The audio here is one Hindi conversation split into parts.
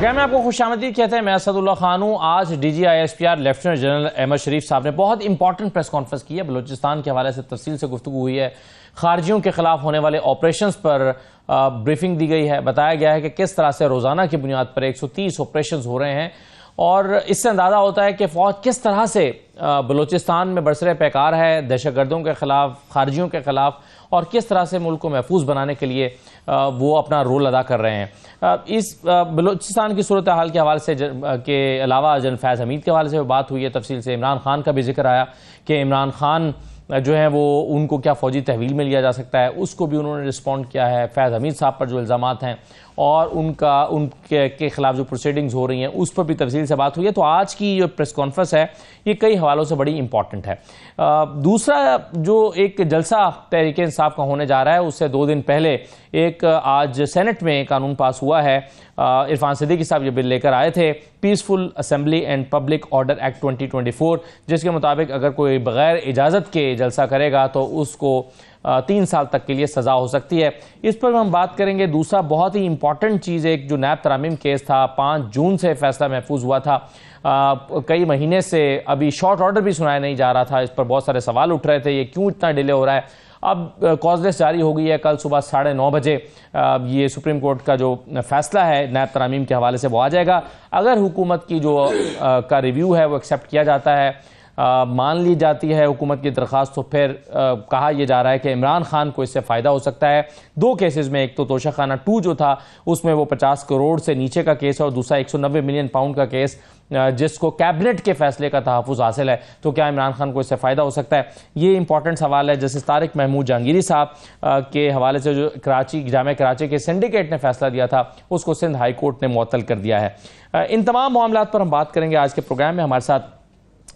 प्रोग्राम में आपको खुशामदीद कहते हैं। मैं असदुल्ला खान हूँ। आज DGISPR लेफ्टिनेंट जनरल अहमद शरीफ साहब ने बहुत इंपॉर्टेंट प्रेस कॉन्फ्रेंस की है। बलूचिस्तान के हवाले से तफसील से गुफ्तगू हुई है। खारजियों के खिलाफ होने वाले ऑपरेशंस पर ब्रीफिंग दी गई है। बताया गया है कि किस तरह से रोजाना की बुनियाद पर 130 ऑपरेशन हो रहे हैं और इससे अंदाजा होता है कि फौज किस तरह से बलूचिस्तान में बरसरे पैकार है दहशतगर्दों के खिलाफ, खारजियों के खिलाफ, और किस तरह से मुल्क को महफूज बनाने के लिए वो अपना रोल अदा कर रहे हैं। इस बलूचिस्तान की सूरत हाल के हवाले से के अलावा जनरल फैज़ हमीद के हवाले से बात हुई है। तफसील से इमरान खान का भी जिक्र आया कि इमरान खान जो है वो उनको क्या फ़ौजी तहवील में लिया जा सकता है, उसको भी उन्होंने रिस्पॉन्ड किया है। फैज़ हमीद साहब पर जो इल्ज़ामात हैं और उनके खिलाफ जो प्रोसीडिंग्स हो रही हैं उस पर भी तफसील से बात हुई है। तो आज की जो प्रेस कॉन्फ्रेंस है ये कई हवालों से बड़ी इंपॉर्टेंट है। दूसरा जो एक जलसा तहरीक इंसाफ का होने जा रहा है, उससे 2 दिन पहले एक आज सेनेट में कानून पास हुआ है। इरफान सिद्दीकी साहब ये बिल लेकर आए थे, peaceful assembly and public order act 2024, जिसके मुताबिक अगर कोई बगैर इजाज़त के जलसा करेगा तो उसको 3 साल तक के लिए सज़ा हो सकती है। इस पर हम बात करेंगे। दूसरा बहुत ही इंपॉर्टेंट चीज़, एक जो नैब तरामीम केस था, 5 जून से फैसला महफूज हुआ था। कई महीने से अभी शॉर्ट ऑर्डर भी सुनाया नहीं जा रहा था। इस पर बहुत सारे सवाल उठ रहे थे, ये क्यों इतना डिले हो रहा है। अब कॉजलेस जारी हो गई है। कल सुबह 9:30 बजे ये सुप्रीम कोर्ट का जो फैसला है नैब तरामीम के हवाले से वो आ जाएगा। अगर हुकूमत की जो का रिव्यू है वो एक्सेप्ट किया जाता है, मान ली जाती है हुकूमत की दरख्वास्त, तो फिर कहा यह जा रहा है कि इमरान खान को इससे फ़ायदा हो सकता है 2 केसेस में। एक तो तोशाखाना 2 जो था उसमें वो 50 करोड़ से नीचे का केस है और दूसरा 190 मिलियन पाउंड का केस जिसको कैबिनेट के फैसले का तहफ़्फ़ुज़ हासिल है। तो क्या इमरान खान को इससे फ़ायदा हो सकता है? ये इंपॉर्टेंट सवाल है। जस्टिस तारिक महमूद जहांगीरी साहब के हवाले से जो जामिया कराची के सिंडिकेट ने फैसला दिया था उसको सिंध हाई कोर्ट ने मुअत्तल कर दिया है। इन तमाम मामलात पर हम बात करेंगे आज के प्रोग्राम में। हमारे साथ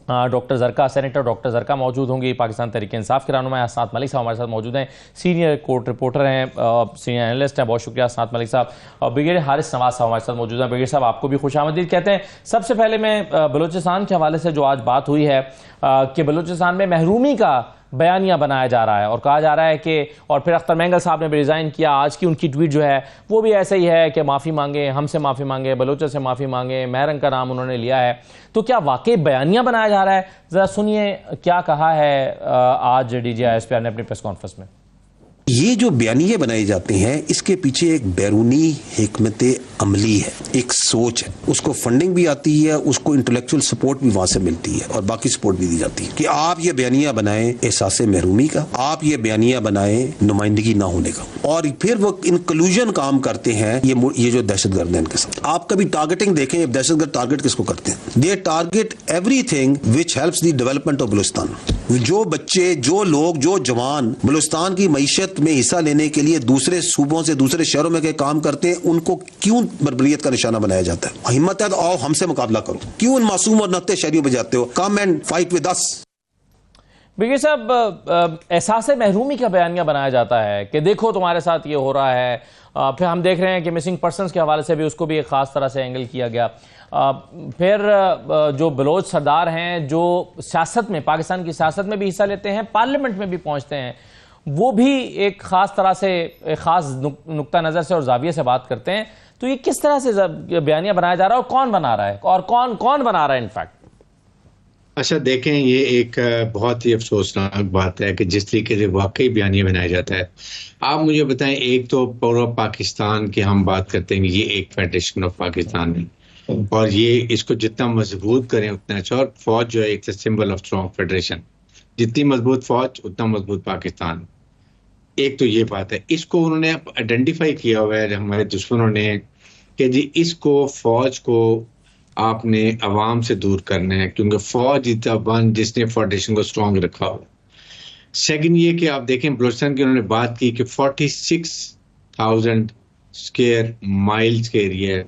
doctor Zarka, senator doctor Zarka मौजूद होंगी। पाकिस्तान तहरीक इंसाफ के रहनुमा असनात मलिक साहब हमारे साथ मौजूद हैं, सीनियर कोर्ट रिपोर्टर हैं, सीनियर एनालिस्ट हैं। बहुत शुक्रिया असनात मलिक साहब। और ब्रिगेडियर हारिस नवाज साहब हमारे साथ मौजूद हैं। ब्रिगेडियर साहब आपको भी खुशामदीद कहते हैं। सबसे पहले मैं बलूचिस्तान के हवाले से जो आज बात हुई है कि बलूचिस्तान में महरूमी का बयानिया बनाया जा रहा है और कहा जा रहा है कि, और फिर अख्तर मेंगल साहब ने भी रिज़ाइन किया। आज की उनकी ट्वीट जो है वो भी ऐसे ही है कि माफ़ी मांगे, हमसे माफ़ी मांगे, बलोचों से माफ़ी मांगे, महरंग का नाम उन्होंने लिया है। तो क्या वाकई बयानिया बनाया जा रहा है? ज़रा सुनिए क्या कहा है आज DGISPR ने अपनी प्रेस कॉन्फ्रेंस में। ये जो बयानिए बनाए जाते हैं इसके पीछे एक बैरूनी हिकमत अमली है, एक सोच है। उसको फंडिंग भी आती है, उसको इंटेलेक्चुअल सपोर्ट भी वहां से मिलती है और बाकी सपोर्ट भी दी जाती है कि आप ये बयानिया बनाएं एहसास महरूमी का, आप ये बयानिया बनाएं नुमाइंदगी ना होने का, और फिर वो इंक्लूजन काम करते हैं ये जो दहशतगर्द है इनके साथ। आप कभी टारगेटिंग देखें, दहशतगर्द टारगेट किसको करते हैं? दे target everything which helps the development of Balochistan. जो बच्चे, जो लोग, जो जवान बलूचिस्तान की मईशत में हिस्सा लेने के लिए दूसरे सूबों से, दूसरे शहरों में के काम करते हैं, उनको क्यों बर्बरियत का निशाना बनाया जाता है? हिम्मत है तो आओ हमसे मुकाबला करो। क्यों उन मासूम और नत्थे शहरियों पे जाते हो? Come and fight with us. Brigadier साहब, एहसास महरूमी का बयानिया बनाया जाता है कि देखो तुम्हारे साथ ये हो रहा है। फिर हम देख रहे हैं कि मिसिंग पर्सनस के हवाले से भी उसको भी एक ख़ास तरह से एंगल किया गया। फिर जो बलोच सरदार हैं जो सियासत में, पाकिस्तान की सियासत में भी हिस्सा लेते हैं, पार्लियामेंट में भी पहुंचते हैं, वो भी एक ख़ास तरह से, एक ख़ास नुक्ता नज़र से और जाविये से बात करते हैं। तो ये किस तरह से बयानिया बनाया जा रहा है और कौन बना रहा है और कौन बना रहा है इनफैक्ट? अच्छा देखें, ये एक बहुत ही अफसोसनाक बात है कि जिस तरीके से वाकई बयानिया बनाया जाता है। आप मुझे बताएं, एक तो पूरा पाकिस्तान की हम बात करते हैं, ये एक फेडरेशन ऑफ पाकिस्तान है और ये इसको जितना मजबूत करें उतना अच्छा। और फौज जो है एक सिंबल ऑफ स्ट्रॉन्ग फेडरेशन, जितनी मजबूत फौज उतना मजबूत पाकिस्तान। एक तो ये बात है, इसको उन्होंने आइडेंटिफाई किया हुआ है हमारे दुश्मनों ने कि जी इसको, फौज को आपने अवाम से दूर करना है, क्योंकि फौज इज द वन जिसने फेडरेशन को स्ट्रॉन्ग रखा हुआ। सेकंड ये कि आप देखें बलूचिस्तान की उन्होंने बात की कि 46,000 स्क्वायर माइल्स के एरिया है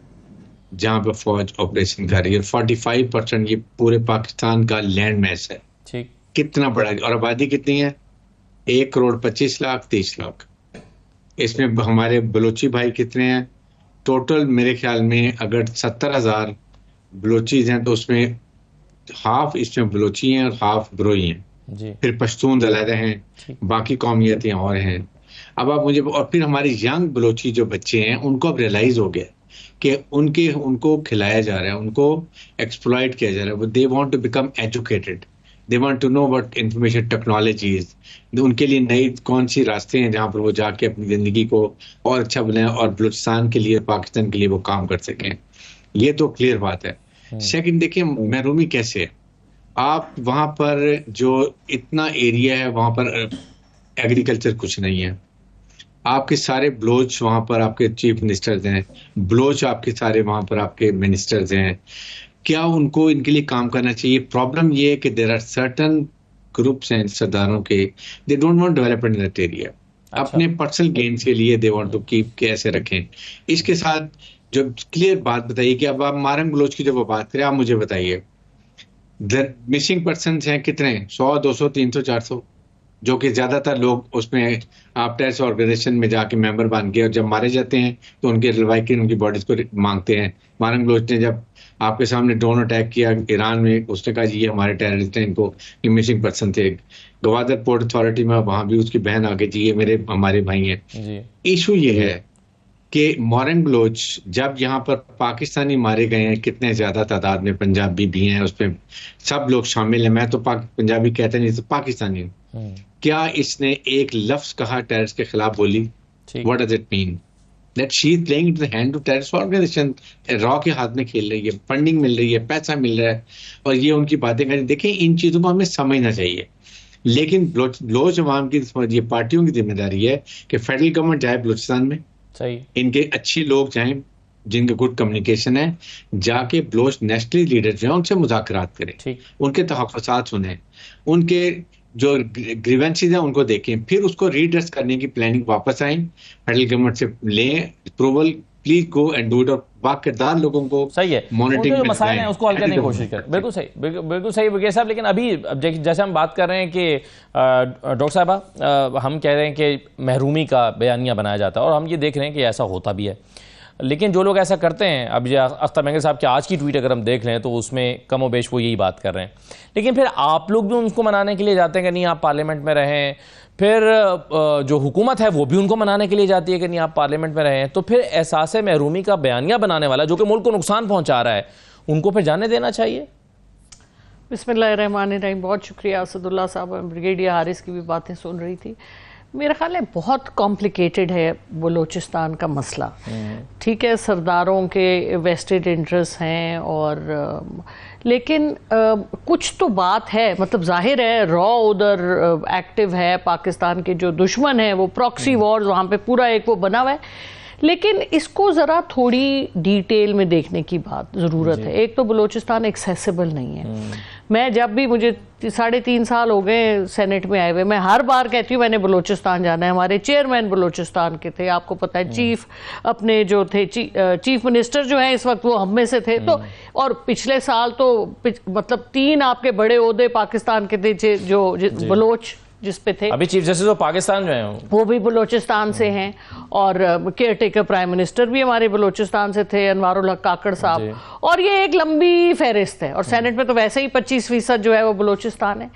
जहां पर फौज ऑपरेशन कर रही है। 45% ये पूरे पाकिस्तान का लैंड मैस है। ठीक, कितना बड़ा, और आबादी कितनी है? 1,25,00,000, 30 लाख। इसमें हमारे बलोची भाई कितने हैं? टोटल मेरे ख्याल में अगर 70,000 बलोचीज हैं तो उसमें हाफ इसमें बलोची हैं और हाफ ब्रोई हैं जी। फिर पश्तून अलहदा हैं, बाकी कौमियतें और हैं। अब आप मुझे, और फिर हमारे यंग बलोची जो बच्चे हैं उनको अब रियलाइज हो गया कि उनको खिलाया जा रहा है, उनको एक्सप्लॉइट किया जा रहा है। They want to become educated, they want to know what information technologies, उनके लिए नई कौन सी रास्ते हैं जहां पर वो जाके अपनी जिंदगी को और अच्छा बनाएं और बलूचिस्तान के लिए, पाकिस्तान के लिए वो काम कर सकें। ये तो क्लियर बात है। सेकंड, देखिए महरूमी कैसे है। आप वहां पर जो इतना एरिया है वहां पर एग्रीकल्चर कुछ नहीं है। आपके सारे बलोच वहां पर आपके चीफ मिनिस्टर्स हैं, बलोच आपके सारे वहां पर आपके मिनिस्टर्स हैं। क्या उनको इनके लिए काम करना चाहिए? प्रॉब्लम ये है कि देयर आर सर्टन ग्रुप्स हैं सरदारों के, they don't want development in that area. अपने पर्सनल गेन्स के लिए दे वांट टू कीप कैसे रखें। इसके साथ जो क्लियर बात बताइए कि अब आप मारंग बलोच की जब वो बात करें, आप मुझे बताइए मिसिंग पर्सन हैं कितने? 100, 200, 300, 400, जो कि ज्यादातर लोग उसमें आप टेररिस्ट ऑर्गेनाइजेशन में जाके मेंबर बन गए और जब मारे जाते हैं तो उनके लवाकिन उनकी बॉडीज को मांगते हैं। मारंग बलोच ने जब आपके सामने ड्रोन अटैक किया ईरान में, उसने कहा ये हमारे टेररिस्ट हैं, इनको ये मिसिंग पर्सन थे। गवादर पोर्ट अथॉरिटी में वहां भी उसकी बहन आगे जी ये हमारे भाई हैं। इशू ये है कि मारंग बलोच जब यहाँ पर पाकिस्तानी मारे गए हैं, कितने ज्यादा तादाद में पंजाबी भी हैं, उसमें सब लोग शामिल हैं। मैं तो पंजाबी कहते नहीं तो पाकिस्तानी। क्या इसने एक लफ्ज कहा टेररिस्ट के खिलाफ बोली? What does it mean? That she is playing into the hand of terrorist organisation. रॉ के हाथ में खेल रही है, फंडिंग मिल रही है, पैसा मिल रहा है और ये उनकी बातें करें। देखें, इन चीजों को हमें समझना चाहिए। लेकिन बलोच अवाम की ये पार्टियों की जिम्मेदारी है कि फेडरल गवर्नमेंट जाए बलूचिस्तान में, सही इनके अच्छे लोग जाएं जिनके गुड कम्युनिकेशन है, जाके बलोच नेशनल लीडर जो है उनसे मुज़ाकरात करें, उनके तहफ़्फ़ुज़ात सुने, उनके जो ग्रीवेंसेस हैं उनको देखें, फिर उसको रीड्रेस करने की प्लानिंग वापस आए, फेडरल गवर्नमेंट से लें approval, please go and do it. बाकिरदार लोगों को सही है, मॉनिटरिंग जो मसाइल हैं उसको हल करने की कोशिश करें। बिल्कुल सही, बिल्कुल सही वकील साहब। लेकिन अभी जैसे हम बात कर रहे हैं कि डॉक्टर साहबा, हम कह रहे हैं कि महरूमी का बयानिया बनाया जाता है और हम ये देख रहे हैं कि ऐसा होता भी है। लेकिन जो लोग ऐसा करते हैं, अब अख्तर मेंगल साहब की आज की ट्वीट अगर हम देख लें तो उसमें कम बेश वो यही बात कर रहे हैं। लेकिन फिर आप लोग भी उनको मनाने के लिए जाते हैं कि नहीं आप पार्लियामेंट में रहें, फिर जो हुकूमत है वो भी उनको मनाने के लिए जाती है कि नहीं आप पार्लियामेंट में रहें। तो फिर एहसास महरूमी का बयानिया बनाने वाला जो कि मुल्क को नुकसान पहुंचा रहा है, उनको फिर जाने देना चाहिए। बिस्मिल्लाहिर्रहमानिर्रहीम। बहुत शुक्रिया असदुल्ला साहब। ब्रिगेडियर हारिस की भी बातें सुन रही थी। मेरा ख्याल है बहुत कॉम्प्लिकेटेड है बलूचिस्तान का मसला। ठीक है, सरदारों के वेस्टेड इंटरेस्ट हैं और लेकिन कुछ तो बात है, मतलब जाहिर है रॉ उधर एक्टिव है, पाकिस्तान के जो दुश्मन हैं वो प्रॉक्सी वॉर वहाँ पे पूरा एक वो बना हुआ है। लेकिन इसको ज़रा थोड़ी डिटेल में देखने की बात ज़रूरत है। एक तो बलूचिस्तान एक्सेसिबल नहीं है। मैं जब भी, मुझे 3.5 साल हो गए सेनेट में आए हुए, मैं हर बार कहती हूँ मैंने बलूचिस्तान जाना है। हमारे चेयरमैन बलूचिस्तान के थे, आपको पता है, चीफ अपने जो थे चीफ मिनिस्टर जो हैं इस वक्त वो हम में से थे। तो और पिछले साल तो मतलब 3 आपके बड़े ओहदे पाकिस्तान के थे जो बलोच जिस पे थे। अभी चीफ जस्टिस ऑफ पाकिस्तान जो हैं वो भी बलूचिस्तान से हैं और केयर टेकर प्राइम मिनिस्टर भी हमारे बलूचिस्तान से थे, अनवारुल हक काकड़ साहब। और ये एक लंबी फहरिस्त है और सेनेट में तो वैसे ही 25% जो है वो बलूचिस्तान है।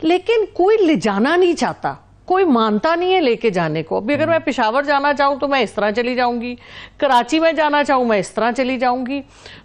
लेकिन कोई ले जाना नहीं चाहता, कोई मानता नहीं है लेके जाने को। अभी अगर मैं पेशावर जाना चाहूँ तो मैं इस तरह चली जाऊंगी, कराची में जाना चाहूँ मैं इस तरह चली जाऊंगी।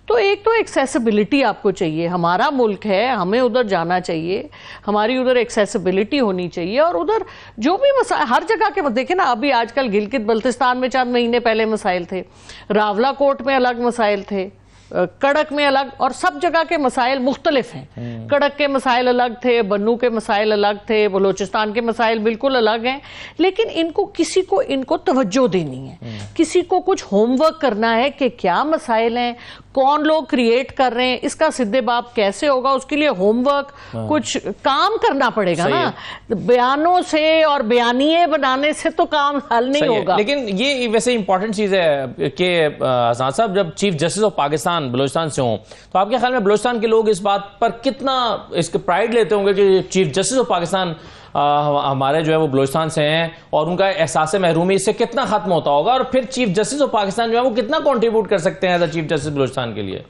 तो एक तो एक्सेसिबिलिटी आपको चाहिए। हमारा मुल्क है, हमें उधर जाना चाहिए, हमारी उधर एक्सेसिबिलिटी होनी चाहिए। और उधर जो भी मसाइल हर जगह के, देखें ना, अभी आजकल गिलगित बल्तिस्तान में चंद महीने पहले मसाइल थे, रावला कोट में अलग मसाइल थे, कड़क में अलग, और सब जगह के मसाइल मुख्तलिफ हैं। कड़क के मसाइल अलग थे, बन्नू के मसाइल अलग थे, बलूचिस्तान के मसाइल बिल्कुल अलग हैं। लेकिन इनको किसी को इनको तवज्जो देनी है, किसी को कुछ होमवर्क करना है कि क्या मसाइल हैं, कौन लोग क्रिएट कर रहे हैं, इसका सिद्धे बाप कैसे होगा, उसके लिए होमवर्क कुछ काम करना पड़ेगा ना। बयानों से और बयानिए बनाने से तो काम हल नहीं होगा। लेकिन ये वैसे इंपॉर्टेंट चीज है कि हसन साहब जब chief justice of Pakistan Balochistan से हों तो आपके ख्याल में बलूचिस्तान के लोग इस बात पर कितना इसके प्राइड लेते होंगे कि चीफ जस्टिस ऑफ पाकिस्तान हमारे जो है वो बलूचिस्तान से हैं, और उनका एहसास महरूमी इससे कितना खत्म होता होगा, और फिर चीफ जस्टिस ऑफ पाकिस्तान जो है वो कितना कंट्रीब्यूट कर सकते हैं as a chief justice Balochistan के लिए?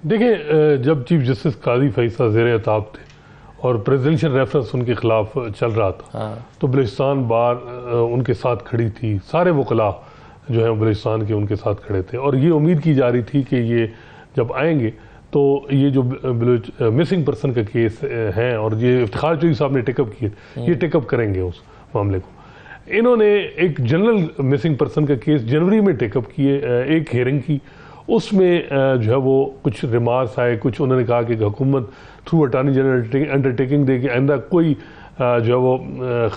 देखिए, जब चीफ जस्टिस काजी फैसल ज़ेर अताब थे और प्रेसिडेंशियल रेफरेंस उनके खिलाफ चल रहा था, तो बलूचिस्तान बार उनके साथ खड़ी थी, सारे वकला जो है बलूचिस्तान के उनके साथ खड़े थे, और ये उम्मीद की जा रही थी कि ये जब आएंगे तो ये जो मिसिंग पर्सन का केस है और ये इफ्तिखार चौधरी साहब ने टेकअप किए, ये टेकअप करेंगे उस मामले को। इन्होंने एक जनरल मिसिंग पर्सन का केस जनवरी में टेकअप किए, एक हियरिंग की, उसमें जो है वो कुछ रिमार्क्स आए, कुछ उन्होंने कहा कि हुकूमत थ्रू अटॉर्नी जनरल अंडरटेकिंग दे कि आइंदा कोई जो है वो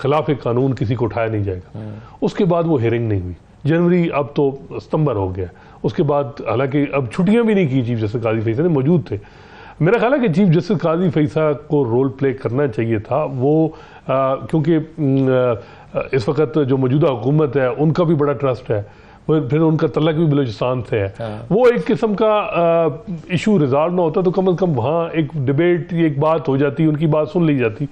खिलाफ कानून किसी को उठाया नहीं जाएगा। उसके बाद वो हियरिंग नहीं हुई, जनवरी अब तो सितंबर हो गया। उसके बाद हालांकि अब छुट्टियां भी नहीं की, चीफ जस्टिस काजी फैसल ने मौजूद थे। मेरा ख्याल है कि चीफ जस्टिस काजी फैसल को रोल प्ले करना चाहिए था वो, क्योंकि इस वक्त जो मौजूदा हुकूमत है उनका भी बड़ा ट्रस्ट है, फिर उनका तल्लक भी बलूचिस्तान से है। वो एक किस्म का इशू रिजॉल्व ना होता तो कम से कम वहाँ एक डिबेट, एक बात हो जाती, उनकी बात सुन ली जाती,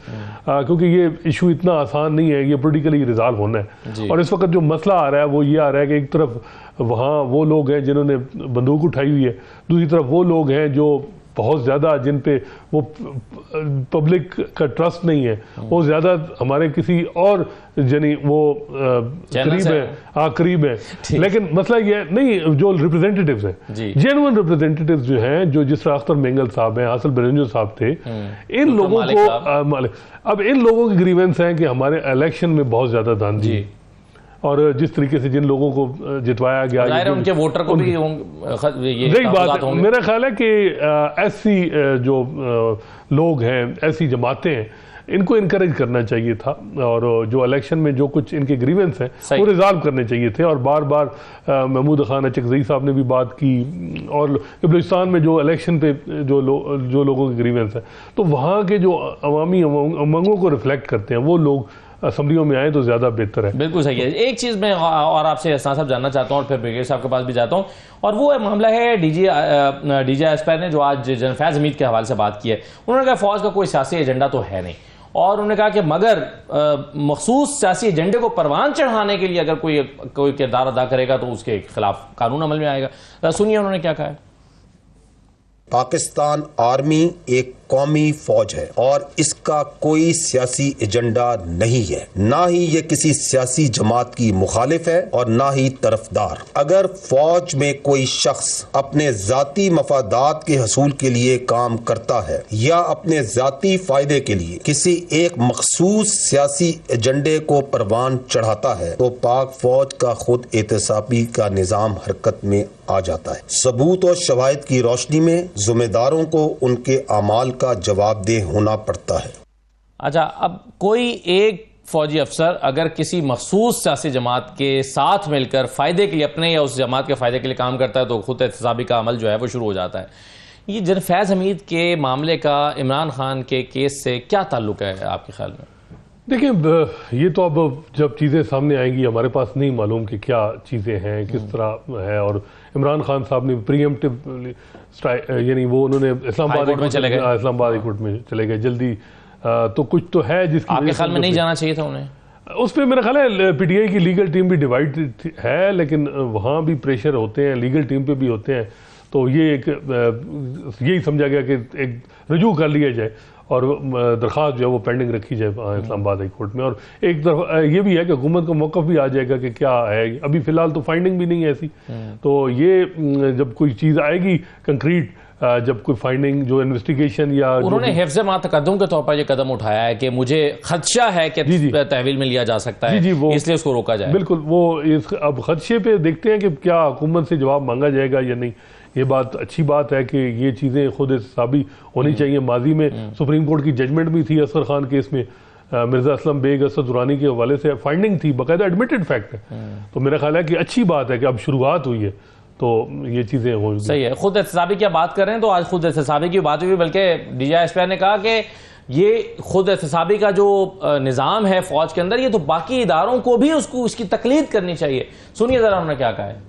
क्योंकि ये इशू इतना आसान नहीं है, ये पोलिटिकली रिजॉल्व होना है। और इस वक्त जो मसला आ रहा है वो ये आ रहा है कि एक तरफ वहाँ वो लोग हैं जिन्होंने बंदूक उठाई हुई है, दूसरी तरफ वो लोग हैं जो बहुत ज़्यादा, जिन पे वो पब्लिक का ट्रस्ट नहीं है, वो ज़्यादा हमारे किसी और यानी वो करीब है, हाँ करीब है। लेकिन मसला ये नहीं, जो रिप्रेजेंटेटिव्स हैं, जेन्युइन रिप्रेजेंटेटिव्स जो हैं, जो जिस तरह अख्तर मेंगल साहब हैं, हासिल बरेंजो साहब थे, इन लोगों को अब इन लोगों की ग्रीवेंस हैं कि हमारे इलेक्शन में बहुत ज़्यादा धांधली, और जिस तरीके से जिन लोगों को जितवाया गया, उनके वोटर को भी यही बात है। मेरा ख्याल है कि ऐसी जो लोग हैं, ऐसी जमातें हैं, इनको इनकरेज करना चाहिए था, और जो इलेक्शन में जो कुछ इनके ग्रीवेंस हैं वो रिजॉल्व करने चाहिए थे। और बार बार महमूद खान अचकज़ई साहब ने भी बात की, और बलूचिस्तान में जो इलेक्शन पे जो लोगों के ग्रीवेंस हैं, तो वहाँ के जो अवामी उमंगों को रिफ्लेक्ट करते हैं वो लोग असम्बलियों में आए तो ज्यादा बेहतर है। बिल्कुल सही है। एक चीज मैं और आपसे हसन साहब जानना चाहता हूं, और फिर ब्रिगेड साहब के पास भी जाता हूं, और वो मामला है डीजी एसपीआर ने जो आज जनरल फैज हमीद के हवाले से बात की है। उन्होंने कहा फौज का कोई सियासी एजेंडा तो है नहीं, और उन्होंने कहा कि मगर मखसूस सियासी एजेंडे को परवान चढ़ाने के लिए अगर कोई किरदार अदा करेगा तो उसके खिलाफ कानून अमल में आएगा। सुनिए उन्होंने क्या कहा है। पाकिस्तान आर्मी एक कौमी फौज है और इसका कोई सियासी एजेंडा नहीं है, ना ही ये किसी सियासी जमात की मुखालिफ है और ना ही तरफदार। अगर फौज में कोई शख्स अपने जाती मफादात के हसूल के लिए काम करता है या अपने जाती फायदे के लिए किसी एक मखसूस सियासी एजेंडे को परवान चढ़ाता है तो पाक फौज का खुद एहतसाबी का निजाम हरकत में आ जाता है। सबूत और शवाहिद की रोशनी में जिम्मेदारों को उनके अमाल का जवाबदेह होना पड़ता है। अच्छा, अब कोई एक फौजी अफसर अगर किसी मखसूस सियासी जमात के साथ मिलकर फायदे के लिए, अपने या उस जमात के फायदे के लिए काम करता है तो खुद एहतसाबी का अमल जो है वो शुरू हो जाता है। ये जनरल फैज हमीद के मामले का इमरान खान के केस से क्या ताल्लुक है आपके ख्याल में? देखिए, ये तो अब जब चीज़ें सामने आएंगी, हमारे पास नहीं मालूम कि क्या चीज़ें हैं, किस तरह है। और इमरान खान साहब ने प्रीएम्प्टिव यानी वो उन्होंने इस्लामाबाद हाई कोर्ट में चले गए जल्दी, तो कुछ तो है जिसकी आपके ख्याल में नहीं जाना चाहिए था उन्हें। उस पर मेरा ख्याल है पीटीआई की लीगल टीम भी डिवाइड है, लेकिन वहाँ भी प्रेशर होते हैं, लीगल टीम पे भी होते हैं। तो ये यही समझा गया कि एक रजू कर लिया जाए और दरख्वास्त जो है वो पेंडिंग रखी जाए इस्लामाबाद हाई कोर्ट में। और एक तरफ ये भी है कि हुकूमत का मौक़िफ़ भी आ जाएगा कि क्या है, अभी फ़िलहाल तो फाइंडिंग भी नहीं है ऐसी। तो ये जब कोई चीज़ आएगी कंक्रीट, जब कोई फाइंडिंग जो इन्वेस्टिगेशन या उन्होंने हिफ्ज़ मा तक़द्दुम के तौर पर यह कदम उठाया है कि मुझे खदशा है कि तहवील में लिया जा सकता है, इसलिए उसको रोका जाए। बिल्कुल, वो अब खदशे पे देखते हैं कि क्या हुकूमत से जवाब मांगा जाएगा या नहीं। ये बात अच्छी बात है कि ये चीज़ें खुद एहतसाबी होनी चाहिए। माजी में सुप्रीम कोर्ट की जजमेंट भी थी असगर खान केस में, मिर्जा असलम बेग, असद दुरानी के हवाले से फाइंडिंग थी, बाकायदा एडमिटेड फैक्ट है। तो मेरा ख्याल है कि अच्छी बात है कि अब शुरुआत हुई है तो ये चीज़ें हो सही है। खुद एहतसाबी की बात कर रहे हैं तो आज खुद एहतसाबी की बात हुई, बल्कि डीजीआईएसपीआर ने कहा कि ये खुद एहतसाबी का जो निज़ाम है फौज के अंदर, ये तो बाकी इदारों को भी उसकी तकलीद करनी चाहिए। सुनिए जरा उन्होंने क्या कहा है।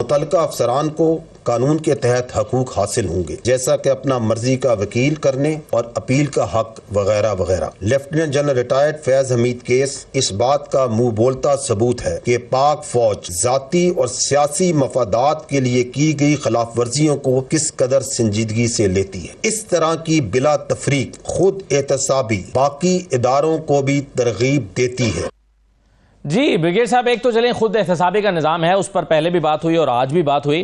मुतल्लिका अफसरान को कानून के तहत हकूक हासिल होंगे, जैसा कि अपना मर्जी का वकील करने और अपील का हक वगैरह वगैरह। Lieutenant general retired Faiz Hamid case इस बात का मुंह बोलता सबूत है कि पाक फौज जाती और सियासी मफादात के लिए की गई खिलाफ वर्जियों को किस कदर संजीदगी से लेती है। इस तरह की बिला तफरीक खुद एहतसाबी बाकी इदारों को भी तरगीब देती है। जी ब्रिगेड साहब, एक तो चलें खुद एहतसाबी का निज़ाम है, उस पर पहले भी बात हुई और आज भी बात हुई,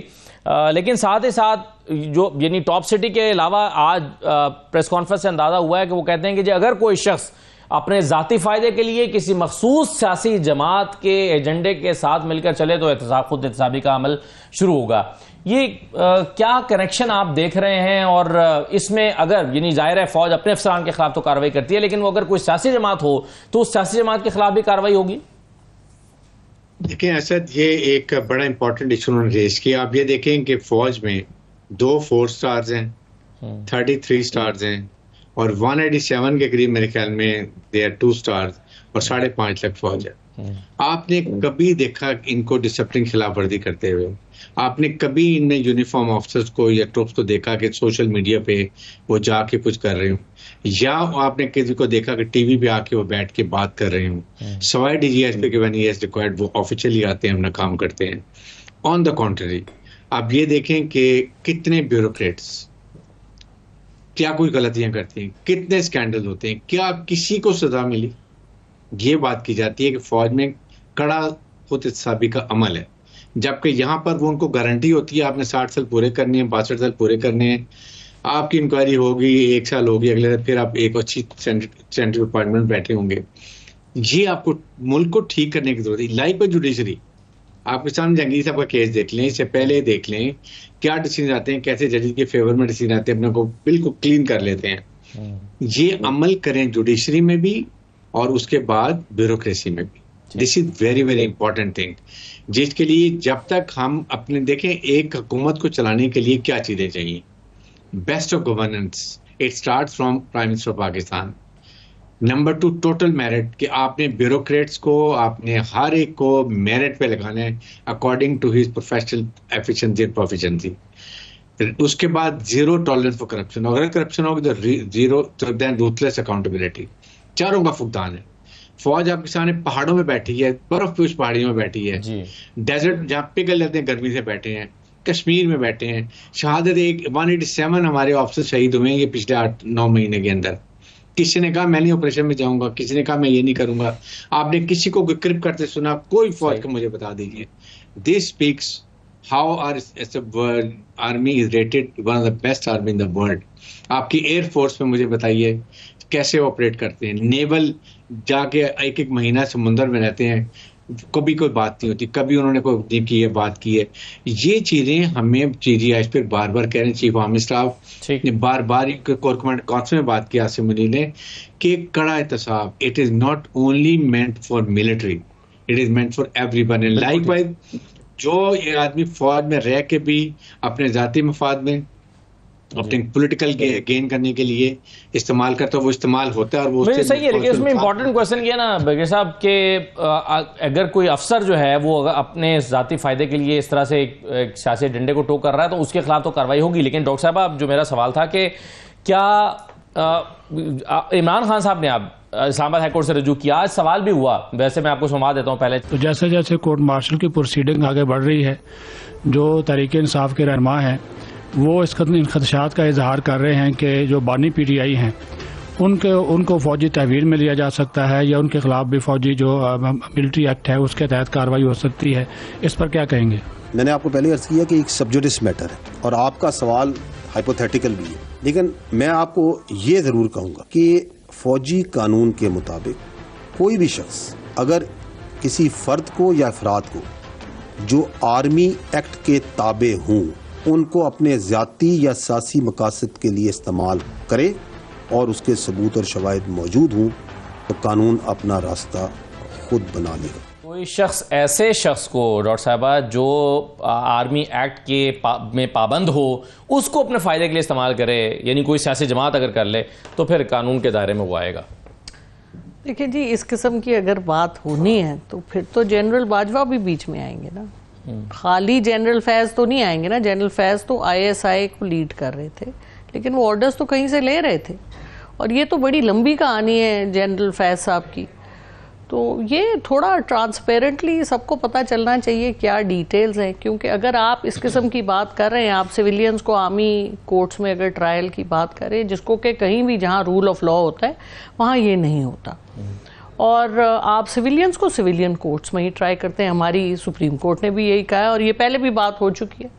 लेकिन साथ ही साथ जो यानी टॉप सिटी के अलावा आज प्रेस कॉन्फ्रेंस से अंदाज़ा हुआ है कि वो कहते हैं कि अगर कोई शख्स अपने ज़ाती फ़ायदे के लिए किसी मखसूस सियासी जमात के एजेंडे के साथ मिलकर चले तो खुद एहतसाबी का अमल शुरू होगा। ये क्या कनेक्शन आप देख रहे हैं? और इसमें अगर यानी जाहिर है फौज अपने अफसरान के खिलाफ तो कार्रवाई करती है, लेकिन वो अगर कोई सियासी जमात हो तो उस सियासी जमात के खिलाफ भी कार्रवाई होगी? देखिए असद, ये एक बड़ा इंपॉर्टेंट इशू उन्होंने रेज किया। आप ये देखें कि फौज में 2 4 स्टार्स हैं, 33 स्टार्स हैं और 187 के करीब मेरे ख्याल में दे आर 2 स्टार्स और 5.5 लाख फौज है। आपने कभी देखा इनको डिसिप्लिन खिलाफ वर्जी करते हुए? आपने कभी इनमें यूनिफॉर्म ऑफिसर्स को या ट्रूप्स को देखा कि सोशल मीडिया पे वो जाके कुछ कर रहे हो, या आपने किसी को देखा कि टीवी पे आके वो बैठ के बात कर रहे हो? सवाई डीजीएसपी के व्हेन ही इज रिक्वायर्ड वो ऑफिशियली आते हैं, अपना काम करते हैं। ऑन द कॉन्ट्ररी आप ये देखें कि कितने ब्यूरोक्रेट्स क्या कोई गलतियां करती हैं, कितने स्कैंडल होते हैं, क्या किसी को सजा मिली? ये बात की जाती है कि फौज में कड़ा खुद एहतसाबी का अमल है, जबकि यहाँ पर वो उनको गारंटी होती है आपने 60 साल पूरे करने हैं, 62 साल पूरे करने हैं, आपकी इंक्वायरी होगी, 1 साल होगी, अगले फिर आप एक अच्छी सेंट्रल डिपार्टमेंट बैठे होंगे। ये आपको मुल्क को ठीक करने की जरूरत है। लाइक जुडिशरी, आपके सामने जहांगीर साहब का केस देख लें, इससे पहले देख लें क्या डिसीजन आते हैं, कैसे जजेस के फेवर में डिसीजन आते हैं, अपने को बिल्कुल क्लीन कर लेते हैं। ये अमल करें जुडिशरी में भी और उसके बाद ब्यूरोक्रेसी में भी। This is very very important thing, जिसके लिए जब तक हम अपने देखें एक हुकूमत को चलाने के लिए क्या चीजें चाहिए। Best of governance, it starts from prime minister of Pakistan. Number 2 total merit, कि आपने ब्यूरोक्रेट्स को, आपने हर एक को मेरिट पे लगाना है according to his professional efficiency and proficiency. उसके बाद 0 टॉलरेंस फॉर करप्शन, अगर करप्शन होगी तो 0 तो देन रूथलेस अकाउंटेबिलिटी। चारों का फुकदान है। फौज आपके सामने पहाड़ों में बैठी है, बर्फ की उस पहाड़ियों में बैठी है, डेजर्ट जहाँ पिघल जाते हैं गर्मी से बैठे हैं, कश्मीर में बैठे हैं। शहादत 187 हमारे ऑफिसर शहीद हुए हैं ये पिछले 8-9 महीने के अंदर। किसी ने कहा मैं नहीं ऑपरेशन में जाऊंगा, किसी ने कहा मैं ये नहीं करूंगा। आपने किसी को क्रिप करते सुना? कोई फौज को मुझे बता दीजिए। This speaks how our army is rated one of the best army in the world. आपकी एयरफोर्स में मुझे बताइए कैसे ऑपरेट करते हैं। नेवल जाके एक महीना समुंदर में रहते हैं, कभी कोई बात नहीं होती, कभी उन्होंने कोई की है बात की है। ये चीजें हमें CGI पे बार बार कह रहे हैं, चीफ आर्मी स्टाफ ने बार बार कोर कमांड कौंसिल में बात की आसिम मुनीर ने कि कड़ा एहतसाब, it is not only meant for military, it is meant for everyone. Likewise जो ये आदमी फौज में रह के भी अपने जाती मफाद में अपने पॉलिटिकल गेन करने के लिए इस्तेमाल करता है, वो इस्तेमाल होता है और वो सही है। लेकिन उसमें इंपॉर्टेंट क्वेश्चन ये ना बगैर साहब के अगर कोई अफसर जो है वो अपने जाती फायदे के लिए इस तरह से एक सियासी एजेंडे को टो कर रहा है तो उसके खिलाफ तो कार्रवाई होगी। लेकिन डॉक्टर साहब अब जो मेरा सवाल था कि क्या इमरान खान साहब ने आप इस्लामाबाद हाईकोर्ट से रजू किया, आज सवाल भी हुआ, वैसे मैं आपको सुना देता हूँ पहले। तो जैसे जैसे कोर्ट मार्शल की प्रोसीडिंग आगे बढ़ रही है, जो तहरीक इंसाफ के रहनुमा हैं वो इन खदशात का इजहार कर रहे हैं कि जो बानी PTI हैं उनको फौजी तहवील में लिया जा सकता है या उनके खिलाफ भी फौजी जो मिलिट्री एक्ट है उसके तहत कार्रवाई हो सकती है। इस पर क्या कहेंगे? मैंने आपको पहले अर्ज किया कि एक सब्जुडिस मैटर है और आपका सवाल हाइपोथेटिकल भी है, लेकिन मैं आपको ये जरूर कहूंगा कि फौजी कानून के मुताबिक कोई भी शख्स अगर किसी फर्द को या अफराद को जो आर्मी एक्ट के ताबे हों उनको अपने ज़ाती या सियासी मकासद के लिए इस्तेमाल करे और उसके सबूत और शवाहिद मौजूद हों तो कानून अपना रास्ता खुद बना लेगा। कोई शख्स ऐसे शख्स को डॉक्टर साहबा जो आर्मी एक्ट के में पाबंद हो उसको अपने फ़ायदे के लिए इस्तेमाल करे, यानी कोई सियासी जमात अगर कर ले तो फिर कानून के दायरे में वो आएगा। देखिए जी, इस किस्म की अगर बात होनी है तो फिर तो जनरल बाजवा भी बीच में आएंगे ना, खाली जनरल फैज तो नहीं आएंगे ना। जनरल फैज तो ISI को लीड कर रहे थे लेकिन वो ऑर्डर्स तो कहीं से ले रहे थे और ये तो बड़ी लंबी कहानी है जनरल फैज साहब की। तो ये थोड़ा ट्रांसपेरेंटली सबको पता चलना चाहिए क्या डिटेल्स हैं, क्योंकि अगर आप इस किस्म की बात कर रहे हैं, आप सिविलियंस को आर्मी कोर्ट्स में अगर ट्रायल की बात करें जिसको कि कहीं भी जहाँ रूल ऑफ लॉ होता है वहाँ ये नहीं होता। और आप सिविलियंस को सिविलियन कोर्ट्स में ही ट्राई करते हैं। हमारी सुप्रीम कोर्ट ने भी यही कहा है और ये पहले भी बात हो चुकी है।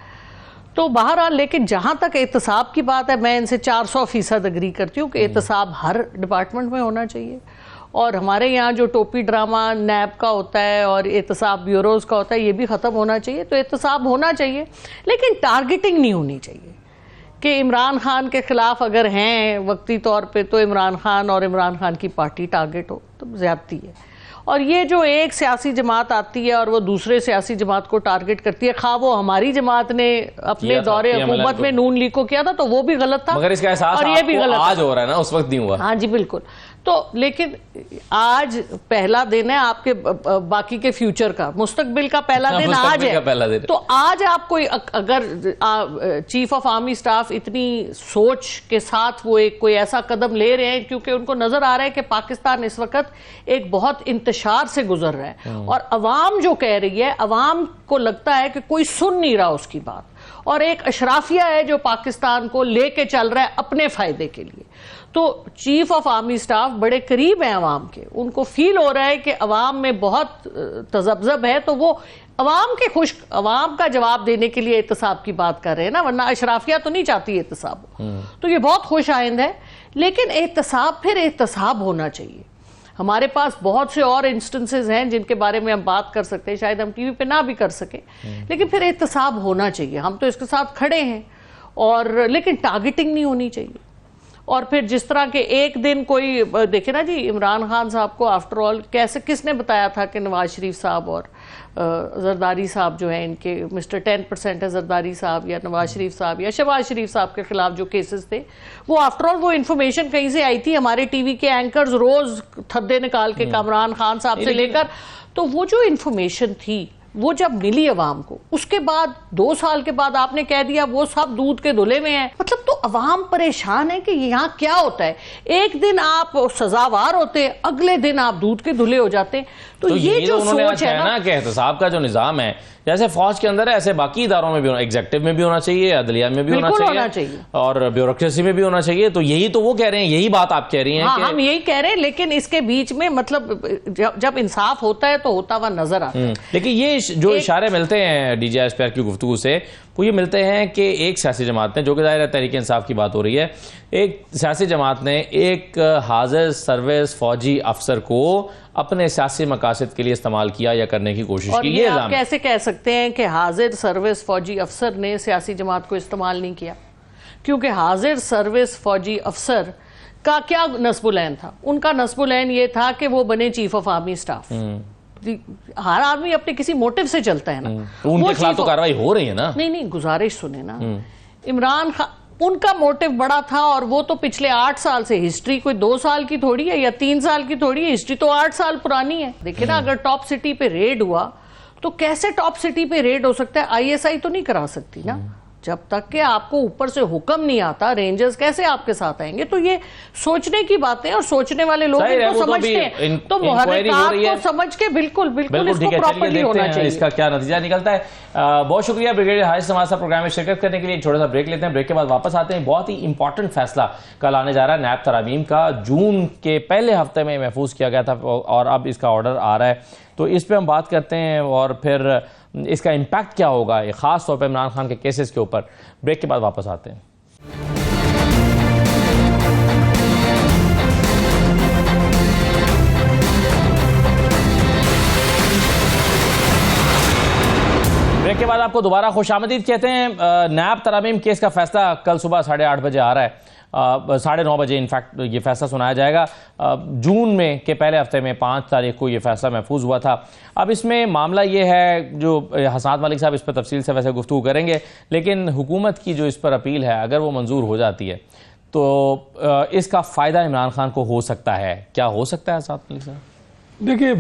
तो बहरहाल, लेकिन जहाँ तक एहतसाब की बात है, मैं इनसे 400% एग्री करती हूँ कि एहतसाब हर डिपार्टमेंट में होना चाहिए। और हमारे यहाँ जो टोपी ड्रामा नैब का होता है और एहतसाब ब्यूरोज़ का होता है, ये भी ख़त्म होना चाहिए। तो एहतसाब होना चाहिए, लेकिन टारगेटिंग नहीं होनी चाहिए कि इमरान खान के ख़िलाफ़ अगर हैं वक्ती तौर पे तो इमरान खान और इमरान खान की पार्टी टारगेट हो, तो ज़्यादती है। और ये जो एक सियासी जमात आती है और वो दूसरे सियासी जमात को टारगेट करती है, खा वो हमारी जमात ने अपने दौरे हुकूमत में नून लीग को किया था तो वो भी गलत था, मगर इसका एहसास और ये भी गलत आज हो रहा है ना, उस वक्त नहीं हुआ। हाँ जी बिल्कुल। तो लेकिन आज पहला दिन है आपके बाकी के फ्यूचर का, मुस्तकबिल का पहला दिन आज है। तो आज आप कोई अगर चीफ ऑफ आर्मी स्टाफ इतनी सोच के साथ वो एक कोई ऐसा कदम ले रहे हैं, क्योंकि उनको नजर आ रहा है कि पाकिस्तान इस वक्त एक बहुत इंतशार से गुजर रहा है और अवाम जो कह रही है, अवाम को लगता है कि कोई सुन नहीं रहा उसकी बात, और एक अशराफिया है जो पाकिस्तान को लेके चल रहा है अपने फायदे के लिए। तो चीफ ऑफ आर्मी स्टाफ बड़े करीब हैं अवाम के, उनको फील हो रहा है कि अवाम में बहुत तजब्जब है, तो वो अवाम का जवाब देने के लिए एहतसाब की बात कर रहे हैं ना, वरना अशराफिया तो नहीं चाहती एहतसाब। तो ये बहुत खुश आइंद है, लेकिन एहतसाब फिर एहतसाब होना चाहिए। हमारे पास बहुत से और इंस्टेंसेस हैं जिनके बारे में हम बात कर सकते हैं, शायद हम टीवी पे ना भी कर सके, लेकिन फिर एहतसाब होना चाहिए। हम तो इसके साथ खड़े हैं, और लेकिन टारगेटिंग नहीं होनी चाहिए। और फिर जिस तरह के एक दिन कोई देखे ना जी, इमरान खान साहब को आफ्टर ऑल कैसे किसने बताया था कि नवाज शरीफ साहब और जरदारी साहब जो है, इनके मिस्टर 10% है जरदारी साहब या नवाज शरीफ साहब या शहबाज शरीफ साहब के खिलाफ जो केसेस थे, वो आफ्टर ऑल वो इन्फॉर्मेशन कहीं से आई थी। हमारे टीवी के एंकर्स रोज थद्दे निकाल के इमरान खान साहब से लेकर, तो वो जो इन्फॉर्मेशन थी वो जब मिली अवाम को, उसके बाद 2 साल के बाद आपने कह दिया वो सब दूध के धुले में है। मतलब तो अवाम परेशान है कि यहाँ क्या होता है। एक दिन आप सजावार होते, अगले दिन आप दूध के धुले हो जाते। तो ये जो सोच है ना कि एहतसाब का जो निजाम है, जैसे फौज के अंदर है ऐसे बाकी इदारों में भी होना, एग्जेक्टिव में भी होना चाहिए, अदलिया में भी होना चाहिए और ब्यूरोक्रेसी में भी होना चाहिए। तो यही तो वो कह रहे हैं, यही बात आप कह रही हैं। हाँ, हम यही कह रहे हैं, लेकिन इसके बीच में मतलब जब इंसाफ होता है तो होता हुआ नजर आता है। लेकिन ये जो इशारे मिलते हैं DGI की गुफ्तगू से, वो ये मिलते हैं कि एक सियासी जमात ने, जो कि ज़ाहिर है तहरीक इंसाफ की बात हो रही है, एक सियासी जमात ने एक हाजिर सर्विस फौजी अफसर को अपने सियासी मकासद के लिए इस्तेमाल किया या करने की कोशिश की। ये आप कैसे कह सकते हैं कि हाजिर सर्विस फौजी अफसर ने सियासी जमात को इस्तेमाल नहीं किया? क्योंकि हाजिर सर्विस फौजी अफसर का क्या नस्बुलैन था? उनका नस्बुलैन ये था कि वो बने चीफ ऑफ आर्मी स्टाफ। हर आदमी अपने किसी मोटिव से चलता है ना। उनके खिलाफ तो कार्रवाई हो रही है ना। नहीं, गुजारिश सुने ना। इमरान खान, उनका मोटिव बड़ा था, और वो तो पिछले 8 साल से, हिस्ट्री कोई 2 साल की थोड़ी है या 3 साल की थोड़ी है, हिस्ट्री तो 8 साल पुरानी है। देखिए ना, अगर टॉप सिटी पे रेड हुआ तो कैसे टॉप सिटी पे रेड हो सकता है? ISI तो नहीं करा सकती ना, जब तक कि आपको ऊपर से हुक्म नहीं आता। रेंजर्स कैसे आपके साथ आएंगे? तो ये सोचने की बातें, और सोचने वाले लोग इनको समझते हैं, तो मुहर्रिकात को समझ के बिल्कुल इसको प्रॉपर्ली होना चाहिए। इसका क्या नतीजा निकलता है। बहुत शुक्रिया ब्रिगेडियर हारिस नवाज साहब प्रोग्राम में शिरकत करने के लिए। छोटा सा ब्रेक लेते हैं, ब्रेक के बाद वापस आते हैं। बहुत ही इंपॉर्टेंट फैसला कल आने जा रहा है नैब तरामीम का, जून के पहले हफ्ते में महफूज किया गया था और अब इसका ऑर्डर आ रहा है, तो इस पर हम बात करते हैं और फिर इसका इम्पैक्ट क्या होगा, खास तौर पर इमरान खान के केसेस के ऊपर। ब्रेक के बाद वापस आते हैं। ब्रेक के बाद आपको दोबारा खुशामदीद कहते हैं। नैब तरामीम केस का फैसला कल सुबह 8:30 बजे आ रहा है, 9:30 बजे इनफैक्ट ये फैसला सुनाया जाएगा। जून में के पहले हफ्ते में 5 तारीख को ये फैसला महफूज हुआ था। अब इसमें मामला ये है, जो हसनात मलिक साहब इस पर तफसील से वैसे गुफ्तगू करेंगे, लेकिन हुकूमत की जो इस पर अपील है, अगर वो मंजूर हो जाती है तो इसका फ़ायदा इमरान खान को हो सकता है। क्या हो सकता है हसनात मलिक साहब? देखिए,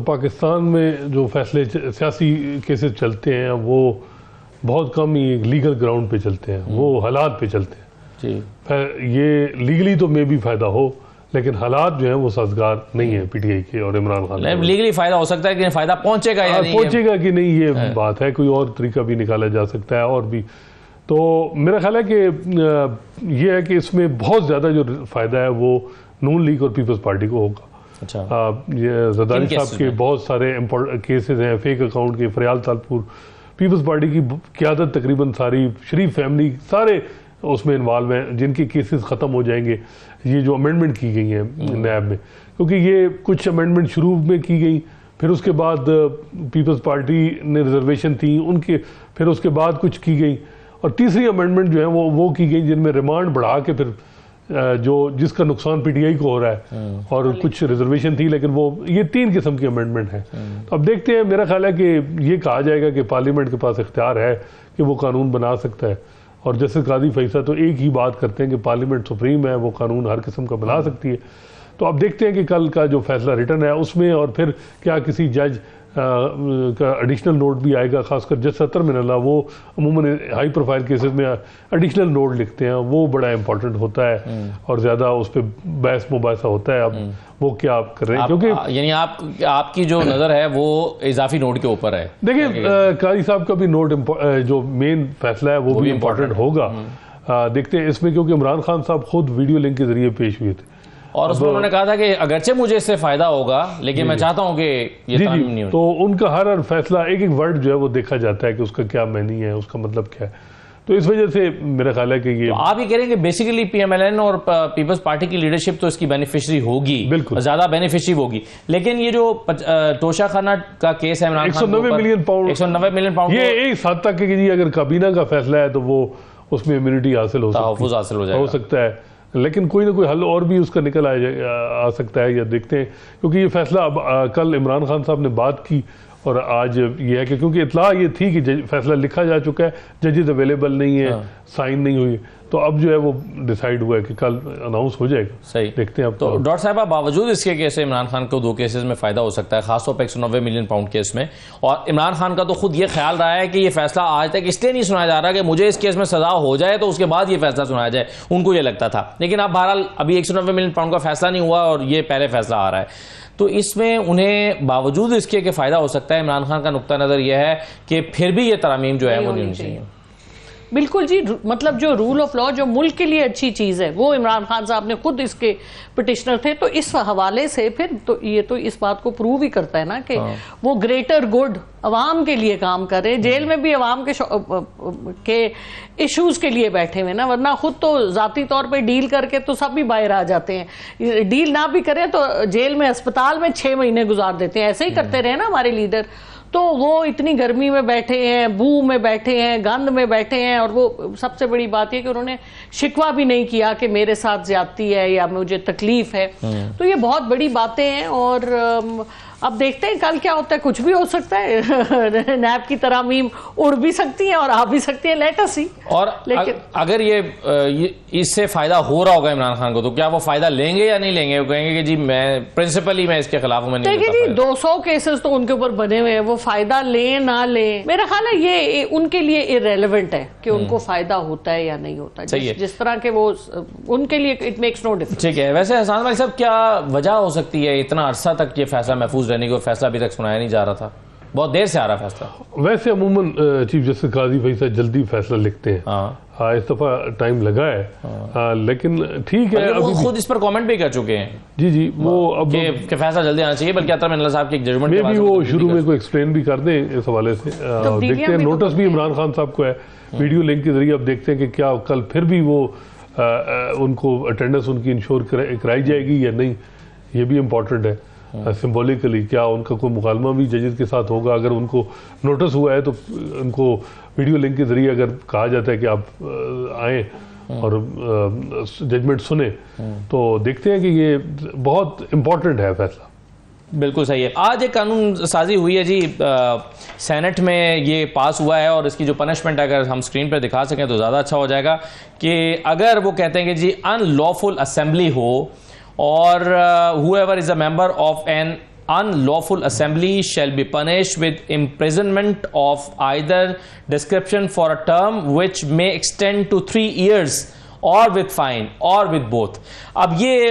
पाकिस्तान में जो फैसले सियासी केसेस चलते हैं वो बहुत कम ही लीगल ग्राउंड पे चलते हैं, वो हालात पे चलते हैं जी। ये लीगली तो मे भी फायदा हो, लेकिन हालात जो है वो साजगार नहीं है PTI के और इमरान खान। लीगली फायदा हो सकता है, लेकिन फायदा पहुंचेगा या नहीं, पहुंचेगा कि नहीं ये बात है। कोई और तरीका भी निकाला जा सकता है और भी। तो मेरा ख्याल है कि ये है कि इसमें बहुत ज्यादा जो फायदा है वो नून लीग और पीपल्स पार्टी को होगा, अच्छा। ये जरदारी किन साहब केसेस के में? बहुत सारे केसेस हैं, फेक अकाउंट के, फरियाल तालपुर, पीपल्स पार्टी की क़यादत तकरीबन सारी, शरीफ फैमिली सारे उसमें इन्वॉल्व हैं, जिनके केसेस ख़त्म हो जाएंगे ये जो अमेंडमेंट की गई हैं नैब में, क्योंकि ये कुछ अमेंडमेंट शुरू में की गई, फिर उसके बाद पीपल्स पार्टी ने रिजर्वेशन थी उनके, फिर उसके बाद कुछ की गई, और तीसरी अमेंडमेंट जो है वो की गई जिनमें रिमांड बढ़ा के फिर जो जिसका नुकसान पीटीआई को हो रहा है, और कुछ रिजर्वेशन थी, लेकिन वो ये 3 किस्म की अमेंडमेंट है। तो अब देखते हैं, मेरा ख्याल है कि ये कहा जाएगा कि पार्लियामेंट के पास इख्तियार है कि वो कानून बना सकता है, और जस्टिस काजी फैसला तो एक ही बात करते हैं कि पार्लियामेंट सुप्रीम है, वो कानून हर किस्म का बना सकती है। तो अब देखते हैं कि कल का जो फैसला रिटर्न है उसमें, और फिर क्या किसी जज का एडिशनल नोट भी आएगा, खासकर जज सतर मिनल्ला, वो अमूमन हाई प्रोफाइल केसेस में एडिशनल नोट लिखते हैं, वो बड़ा इंपॉर्टेंट होता है और ज़्यादा उस पर बहस मुबासा होता है। अब वो क्या आप कर रहे हैं, क्योंकि यानी आपकी जो नज़र है वो इजाफी नोट के ऊपर है। देखिए कारी साहब का भी नोट जो मेन फैसला है वो भी इम्पोर्टेंट होगा। देखते हैं इसमें, क्योंकि इमरान खान साहब खुद वीडियो लिंक के जरिए पेश हुए थे, और उसमें उन्होंने कहा था कि अगरचे मुझे इससे फायदा होगा, लेकिन मैं चाहता हूं कि ये तामीम नहीं हो। तो उनका हर फैसला, एक एक वर्ड जो है वो देखा जाता है कि उसका क्या मैनी है, उसका मतलब क्या है। तो इस वजह से मेरा ख्याल है कि ये तो आप ये कह रहे हैं कि बेसिकली पीएमएलएन और पीपल्स पार्टी की लीडरशिप तो इसकी बेनिफिशियरी होगी, बिल्कुल ज्यादा बेनिफिशियरी होगी, लेकिन ये जो तोशाखाना का केस है Imran Khan 190 million pound, 190 million pound, ये एक हद तक कि जी अगर काबीना का फैसला है तो वो उसमें इम्यूनिटी हासिल हो सकता है, लेकिन कोई ना कोई हल और भी उसका निकल आ सकता है, या देखते हैं। क्योंकि ये फैसला अब कल इमरान खान साहब ने बात की, और आज ये है कि क्योंकि इतला ये थी कि फैसला लिखा जा चुका है, जजेस अवेलेबल नहीं है, साइन नहीं हुई, तो अब जो है वो डिसाइड हुआ है कि कल अनाउंस हो जाएगा। सही, देखते हैं अब। तो डॉक्टर साहब, बावजूद इसके केस इमरान खान को 2 केसेस में फायदा हो सकता है, खासतौर पर 190 मिलियन पाउंड केस में, और इमरान खान का तो खुद ये ख्याल रहा है कि ये फैसला आज तक इसलिए नहीं सुनाया जा रहा कि मुझे इस केस में सजा हो जाए तो उसके बाद ये फैसला सुनाया जाए, उनको ये लगता था। लेकिन अब बहरहाल अभी 190 मिलियन पाउंड का फैसला नहीं हुआ और ये पहले फैसला आ रहा है, तो इसमें उन्हें बावजूद इसके कि फायदा हो सकता है, इमरान खान का नुक्ता नजर यह है कि फिर भी ये तरमीम जो है वो नहीं होनी चाहिए। बिल्कुल जी, मतलब जो रूल ऑफ लॉ जो मुल्क के लिए अच्छी चीज़ है, वो इमरान खान साहब ने खुद इसके पिटिशनर थे, तो इस हवाले से फिर तो ये तो इस बात को प्रूव ही करता है ना कि वो ग्रेटर गुड अवाम के लिए काम कर रहे हैं। जेल में भी अवाम के इश्यूज के लिए बैठे हुए ना, वरना खुद तो जाती तौर पे डील करके तो सब भी बाहर आ जाते हैं, डील ना भी करें तो जेल में अस्पताल में 6 महीने गुजार देते हैं, ऐसे ही करते रहे ना हमारे लीडर। तो वो इतनी गर्मी में बैठे हैं, बू में बैठे हैं, गंद में बैठे हैं, और वो सबसे बड़ी बात यह कि उन्होंने शिकवा भी नहीं किया कि मेरे साथ ज्यादती है या मुझे तकलीफ है। तो ये बहुत बड़ी बातें हैं, और अब देखते हैं कल क्या होता है, कुछ भी हो सकता है। नैब की तरमीम उड़ भी सकती है और आ भी सकती है, लेट अस सी। और लेकिन अगर ये इससे फायदा हो रहा होगा इमरान खान को, तो क्या वो फायदा लेंगे या नहीं लेंगे? वो कहेंगे कि जी मैं प्रिंसिपली मैं इसके खिलाफ हूं, देखिए जी 200 केसेस तो उनके ऊपर बने हुए हैं, वो फायदा लें ना लें, मेरा ख्याल है ये उनके लिए इररेलेवेंट है कि उनको फायदा होता है या नहीं होता। जिस तरह के वो उनके लिए इट मेक्स नो डिफरेंस। ठीक है, वैसे हसन भाई साहब क्या वजह हो सकती है इतना अरसा तक ये फैसला महफूज रहने की, और फैसला अभी तक सुनाया नहीं जा रहा था, बहुत देर से आ रहा फैसला? वैसे अमूमन चीफ जस्टिस काजी फैसला जल्दी फैसला लिखते हैं, इस दफा टाइम लगा है, लेकिन ठीक है। वो खुद इस पर कमेंट भी कर चुके हैं जी वो अब कि फैसला जल्दी आना चाहिए, बल्कि अतर साहब की एक जजमेंट में भी वो शुरू में कोई एक्सप्लेन भी कर दें इस हवाले से। देखते हैं, नोटिस भी इमरान खान साहब को है वीडियो लिंक के जरिए। अब देखते हैं कि क्या कल फिर भी वो उनको अटेंडेंस उनकी इंश्योर कराई जाएगी या नहीं, ये भी इम्पोर्टेंट है। सिंबॉलिकली क्या उनका कोई मुकालमा भी जजेस के साथ होगा? अगर उनको नोटिस हुआ है तो उनको वीडियो लिंक के जरिए अगर कहा जाता है कि आप आए और जजमेंट सुने, तो देखते हैं कि ये बहुत इम्पोर्टेंट है फैसला। बिल्कुल सही है। आज एक कानून साजी हुई है जी, सेनेट में ये पास हुआ है, और इसकी जो पनिशमेंट अगर हम स्क्रीन पर दिखा सकें तो ज़्यादा अच्छा हो जाएगा, कि अगर वो कहते हैं कि जी अनलॉफुल असेंबली हो, और whoever is a member of an unlawful assembly shall be punished with imprisonment of either description for a term which may extend to 3 years और विद फाइन और विद बोथ। अब ये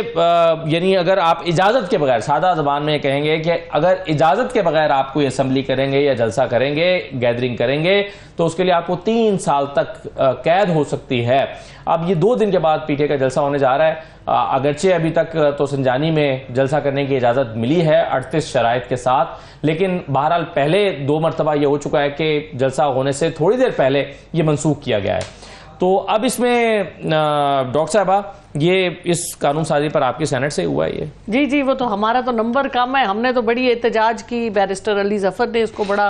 यानी अगर आप इजाजत के बगैर, सादा जबान में कहेंगे कि अगर इजाजत के बगैर आप कोई असेंबली करेंगे या जलसा करेंगे, गैदरिंग करेंगे, तो उसके लिए आपको 3 साल तक कैद हो सकती है। अब ये 2 दिन के बाद पीटीआई का जलसा होने जा रहा है। अगरचे अभी तक तो संजानी में जलसा करने की इजाजत मिली है 38 शराइत के साथ, लेकिन बहरहाल पहले 2 मरतबा ये हो चुका है कि जलसा होने से थोड़ी देर पहले ये मनसूख किया गया है। तो अब इसमें डॉक्टर साहबा, ये इस कानून साजी पर आपकी सेनेट से हुआ है ये? जी जी, वो तो हमारा तो नंबर कम है, हमने तो बड़ी एहतजाज की, बैरिस्टर अली जफर ने इसको बड़ा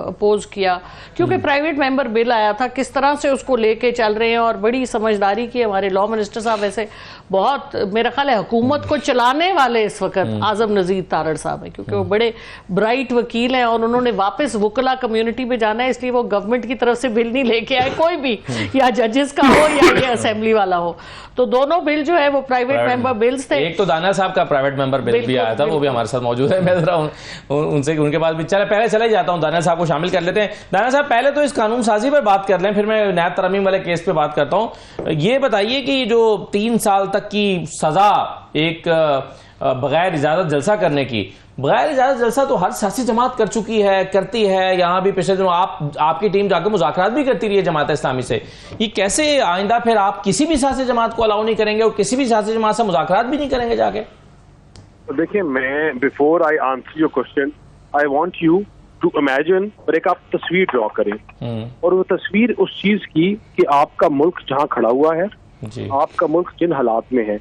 अपोज किया, क्योंकि प्राइवेट मेंबर बिल आया था, किस तरह से उसको लेके चल रहे हैं, और बड़ी समझदारी की हमारे लॉ मिनिस्टर साहब वैसे बहुत, मेरा ख्याल है हुकूमत को चलाने वाले इस वक्त आजम नजीर तारड़ साहब है, क्योंकि वो बड़े ब्राइट वकील हैं और उन्होंने वापस वकला कम्युनिटी में जाना है, इसलिए वो गवर्नमेंट की तरफ से बिल नहीं लेके आए कोई भी, या जजेस का हो या ये असेंबली वाला हो। तो दोनों बिल जो है वो प्राइवेट मेंबर बिल्स थे। एक तो दानिया साहब का प्राइवेट मेंबर बिल भी आया था, वो भी हमारे साथ मौजूद है। मैं जरा उनसे उनके पास भी पहले चले जाता हूं, दानिया साहब को शामिल कर लेते हैं। दानिया साहब, पहले तो इस कानून साजी पर बात कर लें, फिर मैं नायब तरमीम वाले केस पे बात करता हूं। ये बताइए कि जो 3 साल तक की सजा एक बगैर इजाजत जलसा करने की, बगैर इजाजत जलसा तो हर सियासी जमात कर चुकी है, करती है। यहाँ भी पिछले दिनों आपकी टीम जाकर मुज़ाकरात भी करती रही है जमात इस्लामी से। ये कैसे आइंदा फिर आप किसी भी सियासी जमात को अलाउ नहीं करेंगे और किसी भी सियासी जमात से मुज़ाकरात भी नहीं करेंगे जाके? तो देखिए, मैं before I answer your question, I want you to imagine, और एक आप तस्वीर ड्रॉ करें, और वो तस्वीर उस चीज की कि आपका मुल्क जहाँ खड़ा हुआ है, आपका मुल्क जिन हालात में है,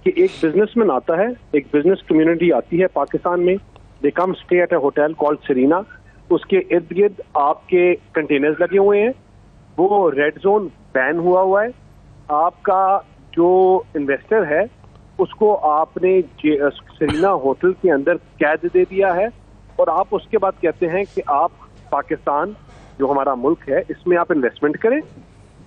कि एक बिजनेसमैन आता है, एक बिजनेस कम्युनिटी आती है पाकिस्तान में, they come stay at a hotel called Serena, उसके इर्द गिर्द आपके कंटेनर्स लगे हुए हैं, वो रेड जोन बैन हुआ है, आपका जो इन्वेस्टर है उसको आपने सरीना होटल के अंदर कैद दे दिया है, और आप उसके बाद कहते हैं कि आप पाकिस्तान जो हमारा मुल्क है इसमें आप इन्वेस्टमेंट करें,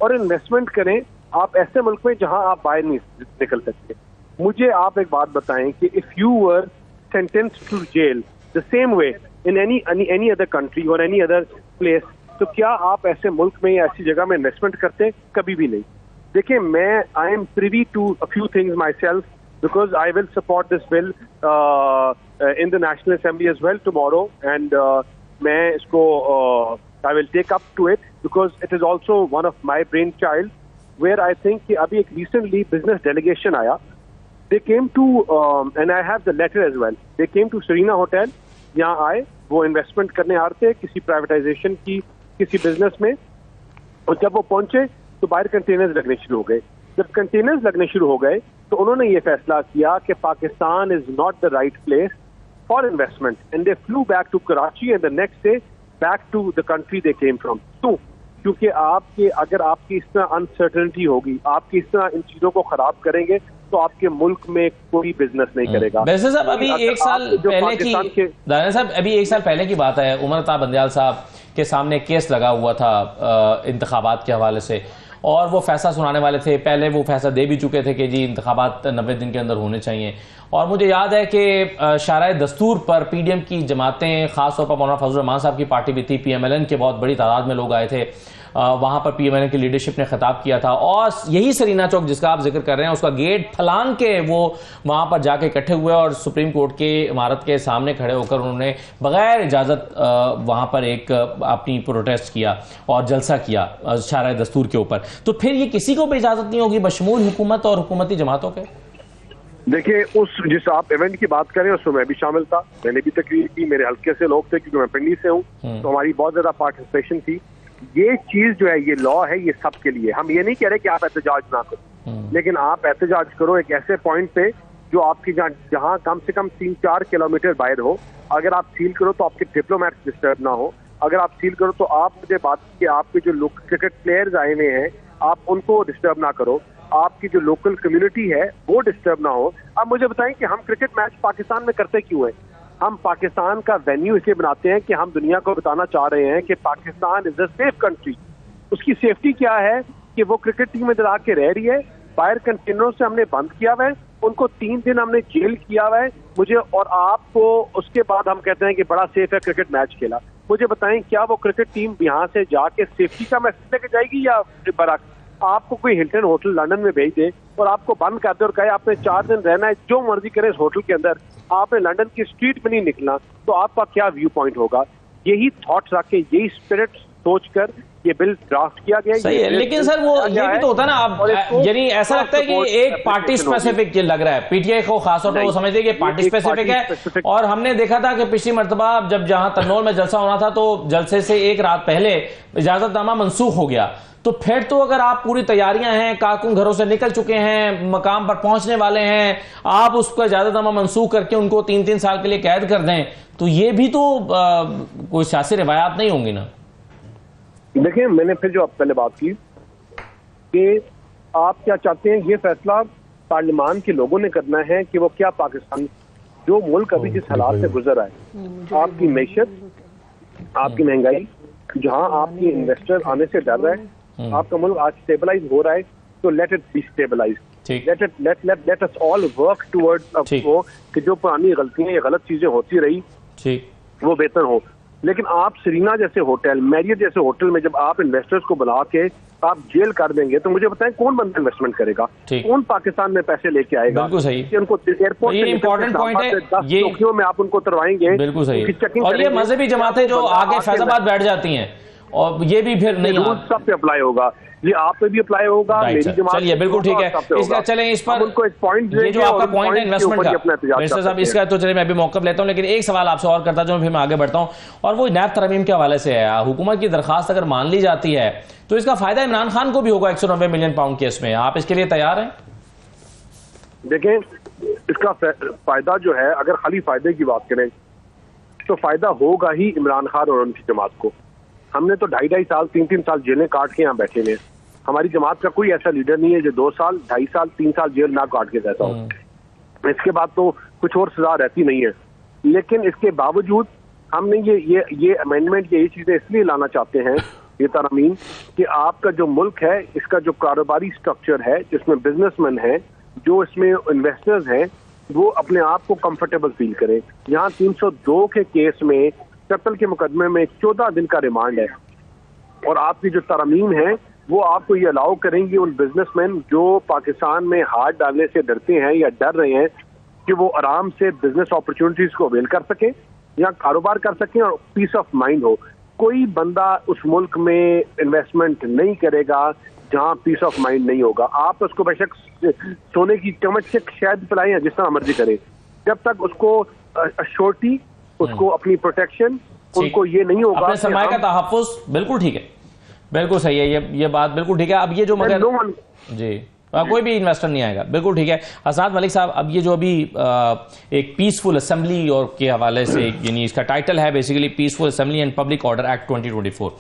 और इन्वेस्टमेंट करें आप ऐसे मुल्क में जहां आप बाहर नहीं निकल सकते। मुझे आप एक बात बताएं कि if you were sentenced to jail the same way in any other country और एनी अदर प्लेस, तो क्या आप ऐसे मुल्क में या ऐसी जगह में इन्वेस्टमेंट करते? कभी भी नहीं। देखिए, मैं I am privy to a few things myself, because I will support this bill in the national assembly as well tomorrow, and मैं इसको I will take up to it, because it is also one of my brain child, where I think कि अभी एक रिसेंटली बिजनेस डेलीगेशन आया, they came to and I have the letter as well, they came to Serena Hotel, यहाँ आए, वो इन्वेस्टमेंट करने आ रहे थे किसी प्राइवेटाइजेशन की किसी बिजनेस में, और जब वो पहुंचे तो बाहर कंटेनर्स लगने शुरू हो गए। जब कंटेनर्स लगने शुरू हो गए तो उन्होंने ये फैसला किया कि Pakistan is not the right place for investment, and they flew back to Karachi and the next day back to the country they came from. तो क्योंकि अगर आपकी इस तरह अनसर्टेनिटी होगी, आपकी इस तरह इन चीजों को खराब करेंगे, तो आपके मुल्क में कोई बिजनेस नहीं करेगा। वैसे साहब, अभी एक साल पहले की दानिया साहब, अभी 1 साल पहले की बात है, उमर अता बंदयाल साहब के सामने केस लगा हुआ था इंतखाबात के हवाले से, और वो फैसला सुनाने वाले थे। पहले वो फैसला दे भी चुके थे कि जी इंतखाबात 90 दिन के अंदर होने चाहिए। और मुझे याद है कि शाराए दस्तूर पर पीडीएम की जमातें, खासतौर पर मौलाना फजल रहमान साहब की पार्टी भी थी, पीएमएलएन के बहुत बड़ी तादाद में लोग आए थे, वहां पर पीएमएलएन की लीडरशिप ने खिताब किया था, और यही सरीना चौक जिसका आप जिक्र कर रहे हैं उसका गेट फलांग के वो वहां पर जाके इकट्ठे हुए और सुप्रीम कोर्ट की इमारत के सामने खड़े होकर उन्होंने बगैर इजाजत वहां पर एक अपनी प्रोटेस्ट किया और जलसा किया शाराए दस्तूर के ऊपर। तो फिर ये किसी को भी इजाजत नहीं होगी बशमूल हुकूमत और हुकूमती जमातों के? देखिए, उस जिस आप इवेंट की बात करें उसमें मैं भी शामिल था, मैंने भी तकरीर की, मेरे हल्के से लोग थे क्योंकि मैं पिंडी से हूँ, तो हमारी बहुत ज्यादा पार्टिसिपेशन थी। ये चीज जो है, ये लॉ है, ये सबके लिए। हम ये नहीं कह रहे कि आप एहतजाज ना करो, लेकिन आप एहतजाज करो एक ऐसे पॉइंट पे जो आपकी जहाँ कम से कम 3-4 किलोमीटर बाहर हो। अगर आप सील करो तो आपके डिप्लोमेट डिस्टर्ब ना हो, अगर आप सील करो तो आप मुझे बात की आपके जो लोग क्रिकेट प्लेयर्स आए हुए हैं आप उनको डिस्टर्ब ना करो, आपकी जो लोकल कम्युनिटी है वो डिस्टर्ब ना हो। अब मुझे बताएं कि हम क्रिकेट मैच पाकिस्तान में करते क्यों हैं? हम पाकिस्तान का वेन्यू इसलिए बनाते हैं कि हम दुनिया को बताना चाह रहे हैं कि Pakistan is a safe country. उसकी सेफ्टी क्या है कि वो क्रिकेट टीम इधर आके रह रही है, बाहर कंटेनरों से हमने बंद किया हुआ है, उनको 3 दिन हमने जेल किया हुआ है मुझे, और आपको उसके बाद हम कहते हैं कि बड़ा सेफ है क्रिकेट मैच खेला। मुझे बताएं, क्या वो क्रिकेट टीम यहाँ से जाके सेफ्टी का मैसेज लेके जाएगी या बरअक्स? आपको कोई हिल्टन होटल लंदन में भेज दे और आपको बंद कर दे और कहे आपने 4 दिन रहना है, जो मर्जी करें इस होटल के अंदर, आपने लंदन की स्ट्रीट में नहीं निकलना, तो आपका क्या व्यू पॉइंट होगा? यही थॉट्स रख के, यही स्पिरिट सोच कर ये बिल ड्राफ्ट किया गया। सही है, लेकिन सर वो ये भी तो होता है ना, आप यानी ऐसा लगता है कि एक पार्टी स्पेसिफिक ये लग रहा है, पीटीआई को खासतौर पर वो समझते हैं कि पार्टी स्पेसिफिक है। और हमने देखा था कि पिछली मर्तबा जब जहां तन्नौर में जलसा होना था तो जलसे से एक रात पहले इजाजतनामा मनसूख हो गया। तो फिर तो अगर आप पूरी तैयारियां हैं, कारकुन घरों से निकल चुके हैं, मकाम पर पहुंचने वाले हैं, आप उसका इजाजतनामा मनसूख करके उनको 3-3 साल के लिए कैद कर दें, तो ये भी तो कोई सियासी रिवायात नहीं होंगी ना। देखिए, मैंने फिर जो आप पहले बात की कि आप क्या चाहते हैं, ये फैसला पार्लियामान के लोगों ने करना है कि वो क्या पाकिस्तान, जो मुल्क अभी जिस हालात से गुजर रहा है, आपकी मैशत, आपकी महंगाई, जहां आपकी इन्वेस्टर आने से डर रहा है, आपका मुल्क आज स्टेबलाइज हो रहा है, तो let it be stabilise, let us all work towards कि जो पुरानी गलतियां या गलत चीजें होती रही वो बेहतर हो। लेकिन आप सरीना जैसे होटल, मैरियट जैसे होटल में जब आप इन्वेस्टर्स को बुला के आप जेल कर देंगे, तो मुझे बताएं कौन बंदा इन्वेस्टमेंट करेगा, कौन पाकिस्तान में पैसे लेके आएगा? बिल्कुल सही, कि उनको एयरपोर्ट ये इंपॉर्टेंट पॉइंट है, ये चौकियों में आप उनको उतरवाएंगे। बिल्कुल सही। और ये मजहबी जमातें जो आगे फैसलाबाद बैठ जाती हैं, और ये भी फिर नहीं, सब पे अप्लाई होगा, ये आप पे भी अप्लाई होगा, मेरी जमात। चलिए, बिल्कुल ठीक है, इसका चलें इस पर उनको एक पॉइंट, ये जो आपका पॉइंट है इन्वेस्टमेंट का, मिनिस्टर साहब, इसका तो चलिए मैं भी मौका लेता हूं, लेकिन एक सवाल आपसे और करता हूं, फिर मैं आगे बढ़ता हूं, और वो नैब तरमीम के हवाले से है। हुकूमत की दरखास्त अगर मान ली जाती है तो इसका फायदा इमरान खान को भी होगा 190 मिलियन पाउंड केस में, आप इसके लिए तैयार हैं? देखें, इसका फायदा जो है, अगर खाली फायदे की बात करें तो फायदा होगा ही इमरान खान और उनकी जमात को। हमने तो 2.5 साल 3-3 साल जेलें काट के यहाँ बैठे हैं। हमारी जमात का कोई ऐसा लीडर नहीं है जो 2 साल 2.5 साल 3 साल जेल ना काट के रहता हो। इसके बाद तो कुछ और सजा रहती नहीं है। लेकिन इसके बावजूद हमने ये अमेंडमेंट, ये चीजें इसलिए लाना चाहते हैं, ये तरमीम, कि आपका जो मुल्क है, इसका जो कारोबारी स्ट्रक्चर है, जिसमें बिजनेसमैन है, जो इसमें इन्वेस्टर्स हैं, वो अपने आप को कंफर्टेबल फील करें। यहाँ 302 के केस में, कत्ल के मुकदमे में 14 दिन का रिमांड है, और आपकी जो तरमीम है वो आपको ये अलाउ करेंगी उन बिजनेसमैन जो पाकिस्तान में हाथ डालने से डरते हैं या डर रहे हैं, कि वो आराम से बिजनेस अपॉर्चुनिटीज को अवेल कर सकें या कारोबार कर सकें और पीस ऑफ माइंड हो। कोई बंदा उस मुल्क में इन्वेस्टमेंट नहीं करेगा जहां पीस ऑफ माइंड नहीं होगा। आप उसको बेशक सोने की चम्मच से शहद पिलाएं या जिस तरह मर्जी करें, जब तक उसको अश्योरिटी, उसको अपनी प्रोटेक्शन, उनको ये नहीं होगा अपने सरमाए का तहफ़्फ़ुज़। बिल्कुल ठीक है, बिल्कुल सही है, ये बात बिल्कुल ठीक है। अब ये जो मगर जी कोई भी इन्वेस्टर नहीं आएगा, बिल्कुल ठीक है। हसनात मलिक साहब, अब ये जो अभी एक पीसफुल असेंबली और के हवाले से, यानी इसका टाइटल है basically peaceful assembly and public order act 2024,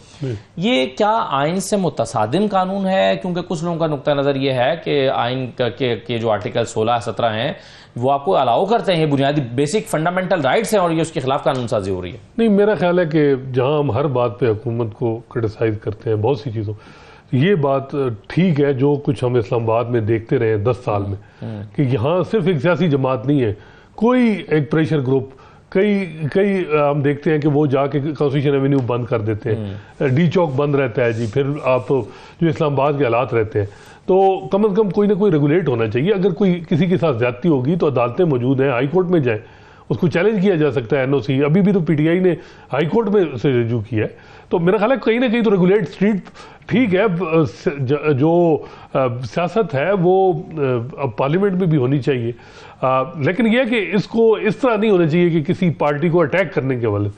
ये क्या आइन से मुतसादिम कानून है? क्योंकि कुछ लोगों का नुक्ता नज़र ये है कि आइन के जो आर्टिकल 16-17 हैं वो आपको अलाउ करते हैं, ये बुनियादी बेसिक फंडामेंटल राइट्स हैं, और ये उसके खिलाफ कानून साजी हो रही है। नहीं, मेरा ख्याल है कि जहां हम हर बात पे हुकूमत को क्रिटिसाइज करते हैं, बहुत सी चीज़ों, ये बात ठीक है जो कुछ हम इस्लामाबाद में देखते रहे 10 साल में, कि यहाँ सिर्फ एक सियासी जमात नहीं है, कोई एक प्रेशर ग्रुप, कई हम देखते हैं कि वो जाके कॉन्स्टिट्यूशन एवेन्यू बंद कर देते हैं, डी चौक बंद रहता है जी, फिर आप जो इस्लामाबाद के हालात रहते हैं, तो कम से कम कोई ना कोई रेगुलेट होना चाहिए। अगर कोई किसी के साथ ज्यादती होगी तो अदालतें मौजूद हैं, हाई कोर्ट में जाए, उसको चैलेंज किया जा सकता है। एनओसी अभी भी तो पीटीआई ने हाई कोर्ट में से रजू किया है, तो मेरा ख्याल है कहीं ना कहीं तो रेगुलेट स्ट्रीट ठीक है। जो सियासत है वो पार्लियामेंट में भी होनी चाहिए, लेकिन यह कि इसको इस तरह नहीं होना चाहिए कि किसी पार्टी को अटैक करने के वाले।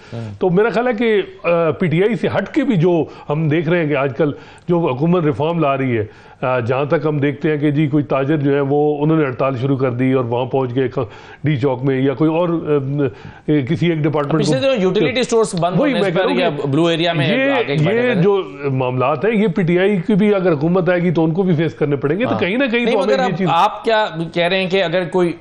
तो मेरा ख्याल है कि पीटीआई से हट के भी जो हम देख रहे हैं कि आजकल जो हुकूमत रिफॉर्म ला रही है, जहाँ तक हम देखते हैं कि जी कोई ताजर जो है वो उन्होंने हड़ताल शुरू कर दी और वहाँ पहुँच गए डी चौक में, या कोई और किसी एक डिपार्टमेंट को यूटिलिटी स्टोर्स बंद होने पर या ब्लू एरिया में, ये जो मामलात है ये पीटीआई की भी अगर हुकूमत आएगी तो उनको भी फेस करने पड़ेंगे। तो कहीं ना कहीं तो मगर आप क्या कह रहे हैं कि अगर कोई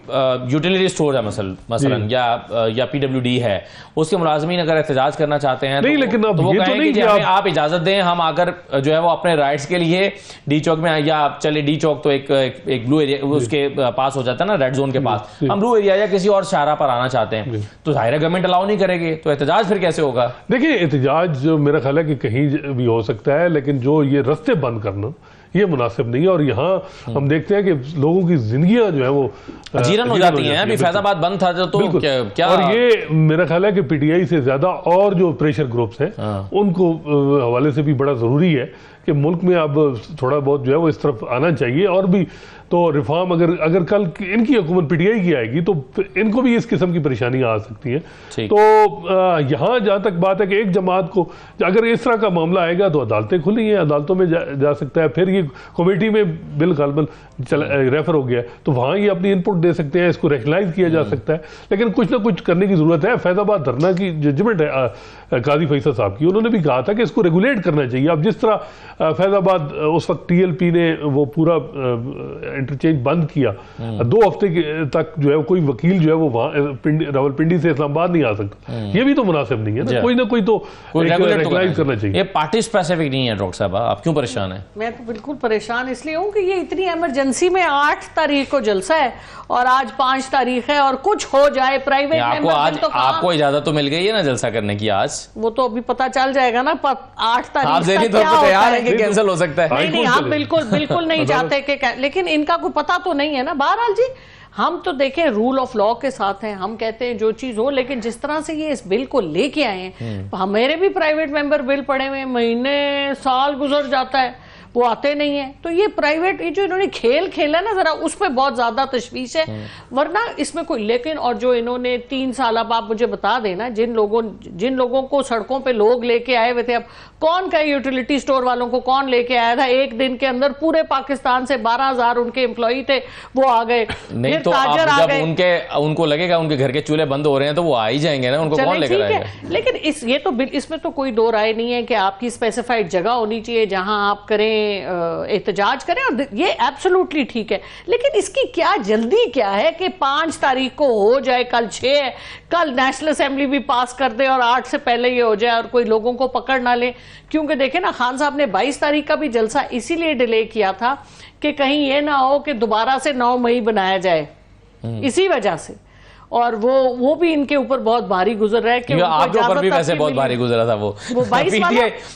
यूटिलिटी स्टोर है मसलन या पीडब्ल्यूडी है, उसके मुलाजमीन अगर एहतजाज करना चाहते हैं नहीं, लेकिन तो वो कहेंगे कि आप इजाजत दें, हम आकर जो है वो अपने राइट्स के लिए डी चौक में, या चले डी चौक तो एक ब्लू एरिया उसके पास हो जाता है ना, रेड जोन के पास, हम ब्लू एरिया या किसी और शाहरा पर आना चाहते हैं, तो जाहिर है गवर्नमेंट अलाउ नहीं करेगी, तो एहतजाज फिर कैसे होगा? देखिए, एहतजाज मेरा ख्याल है कि कहीं भी हो सकता है, लेकिन जो ये रास्ते बंद करना, ये मुनासिब नहीं है। और यहाँ हम देखते हैं कि लोगों की जिंदगियां जो है वो जीरन हो जाती हैं। अभी फैजाबाद बंद था तो क्या, और ये मेरा ख्याल है कि पीटीआई से ज्यादा और जो प्रेशर ग्रुप्स हैं उनको हवाले से भी बड़ा जरूरी है कि मुल्क में अब थोड़ा बहुत जो है वो इस तरफ आना चाहिए। और भी तो रिफॉर्म अगर कल इनकी हुकूमत पीटीआई की आएगी तो इनको भी इस किस्म की परेशानियां आ सकती हैं। तो यहाँ जहाँ तक बात है कि एक जमात को अगर इस तरह का मामला आएगा तो अदालतें खुली हैं, अदालतों में जा सकता है। फिर ये कमेटी में बिल गालबन रेफर हो गया तो वहाँ ये अपनी इनपुट दे सकते हैं, इसको रेगुलाइज किया जा सकता है। लेकिन कुछ ना कुछ करने की जरूरत है। फैजाबाद धरना की जजमेंट है काजी फैसल साहब की, उन्होंने भी कहा था कि इसको रेगुलेट करना चाहिए। अब जिस तरह फैजाबाद उस वक्त टीएलपी ने वो पूरा इंटरचेंज बंद किया, 2 हफ्ते तक जो है कोई वकील जो है वो वहाँ रावलपिंडी से इस्लामाबाद नहीं आ सकता, ये भी तो मुनासिब नहीं है ना। कोई ना कोई तो रेगुलाइज करना चाहिए। ये पार्टी स्पेसिफिक नहीं है। डॉक्टर साहब आप क्यों परेशान हैं? मैं तो बिल्कुल परेशान इसलिए हूँ कि ये इतनी इमरजेंसी में 8 तारीख को जलसा है और आज 5 तारीख है और कुछ हो जाए प्राइवेट आपको इजाजत तो मिल गई है ना जलसा करने की आज? वो तो अभी पता चल जाएगा ना 8 तारीख आप तैयार है कि कैंसिल हो सकता है? नहीं, हम बिल्कुल नहीं चाहते कि, लेकिन इनका कोई पता तो नहीं है ना। बहरहाल जी हम तो देखें रूल ऑफ लॉ के साथ हैं, हम कहते हैं जो चीज हो, लेकिन जिस तरह से ये इस बिल को लेके आए हैं, मेरे भी प्राइवेट मेंबर बिल पड़े हुए, महीने साल गुजर जाता है वो आते नहीं है। तो ये प्राइवेट ये जो इन्होंने खेल खेला ना जरा उसमें बहुत ज्यादा तशवीश है, वरना इसमें कोई। लेकिन और जो इन्होंने 3 साल, अब आप मुझे बता देना जिन लोगों को सड़कों पे लोग लेके आए हुए थे, अब कौन का यूटिलिटी स्टोर वालों को कौन लेके आया था? एक दिन के अंदर पूरे पाकिस्तान से 12,000 उनके एम्प्लॉई थे वो आ गए। नहीं तो जब उनको लगेगा उनके घर के चूल्हे बंद हो रहे हैं तो वो आ ही जाएंगे ना, उनको कौन लेकर आएगा? लेकिन इसमें तो कोई दो राय नहीं है कि आपकी स्पेसिफाइड जगह होनी चाहिए जहां आप करें, एहतजाज करें, और ये एब्सोल्युटली ठीक है। लेकिन इसकी क्या जल्दी क्या है कि 5 तारीख को हो जाए, कल 6 है, कल नेशनल असेंबली भी पास कर दे और 8 से पहले ये हो जाए और कोई लोगों को पकड़ ना ले। क्योंकि देखें ना, खान साहब ने 22 तारीख का भी जलसा इसीलिए डिले किया था कि कहीं ये ना हो कि दोबारा से 9 मई बनाया जाए, इसी वजह से। और वो भी इनके ऊपर बहुत भारी गुजर रहा है कि आपके ऊपर भी वैसे बहुत भारी गुजरा था वो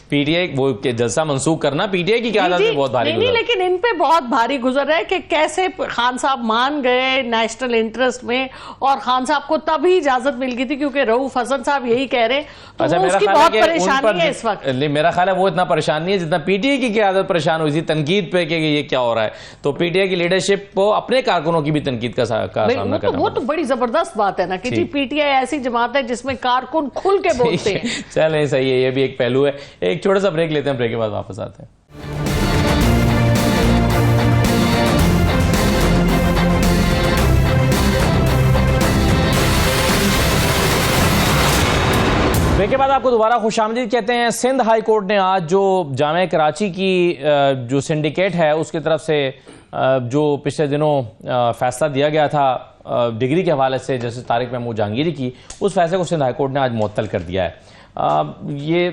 पीटीआई वो जलसा मंसूख करना पीटीआई की क्या बहुत भारी नहीं, लेकिन इन पे बहुत भारी गुजर रहा है कि कैसे खान साहब मान गए नेशनल इंटरेस्ट में, और खान साहब को तभी इजाजत मिल गई थी क्योंकि रऊफ हसन साहब यही कह रहे हैं। तो उसकी बहुत परेशानी है इस वक्त। मेरा ख्याल है वो इतना परेशान नहीं है जितना पीटीआई की क़यादत परेशान हुई थी तनकीद पे कि ये क्या हो रहा है। तो पीटीआई की लीडरशिप को अपने कारकुनों की भी तनकीद का सामना करना, वो तो बड़ी जबरदस्त बात है ना कि जी पीटीआई ऐसी जमात है जिसमें कारकुन खुल के बोलते हैं। चलें, सही है, ये भी एक पहलू है। एक छोटा सा ब्रेक लेते हैं, ब्रेक के बाद वापस आते हैं। ब्रेक के बाद आपको दोबारा खुशामदीद कहते हैं। सिंध हाई कोर्ट ने आज जो जामिया कराची की जो सिंडिकेट है उसकी तरफ से जो पिछले दिनों फैसला दिया गया था डिग्री के हवाले से, जैसे तारिक महमूद जहांगीरी की, उस फैसले को सिंध हाई कोर्ट ने आज मुअत्तल कर दिया है। ये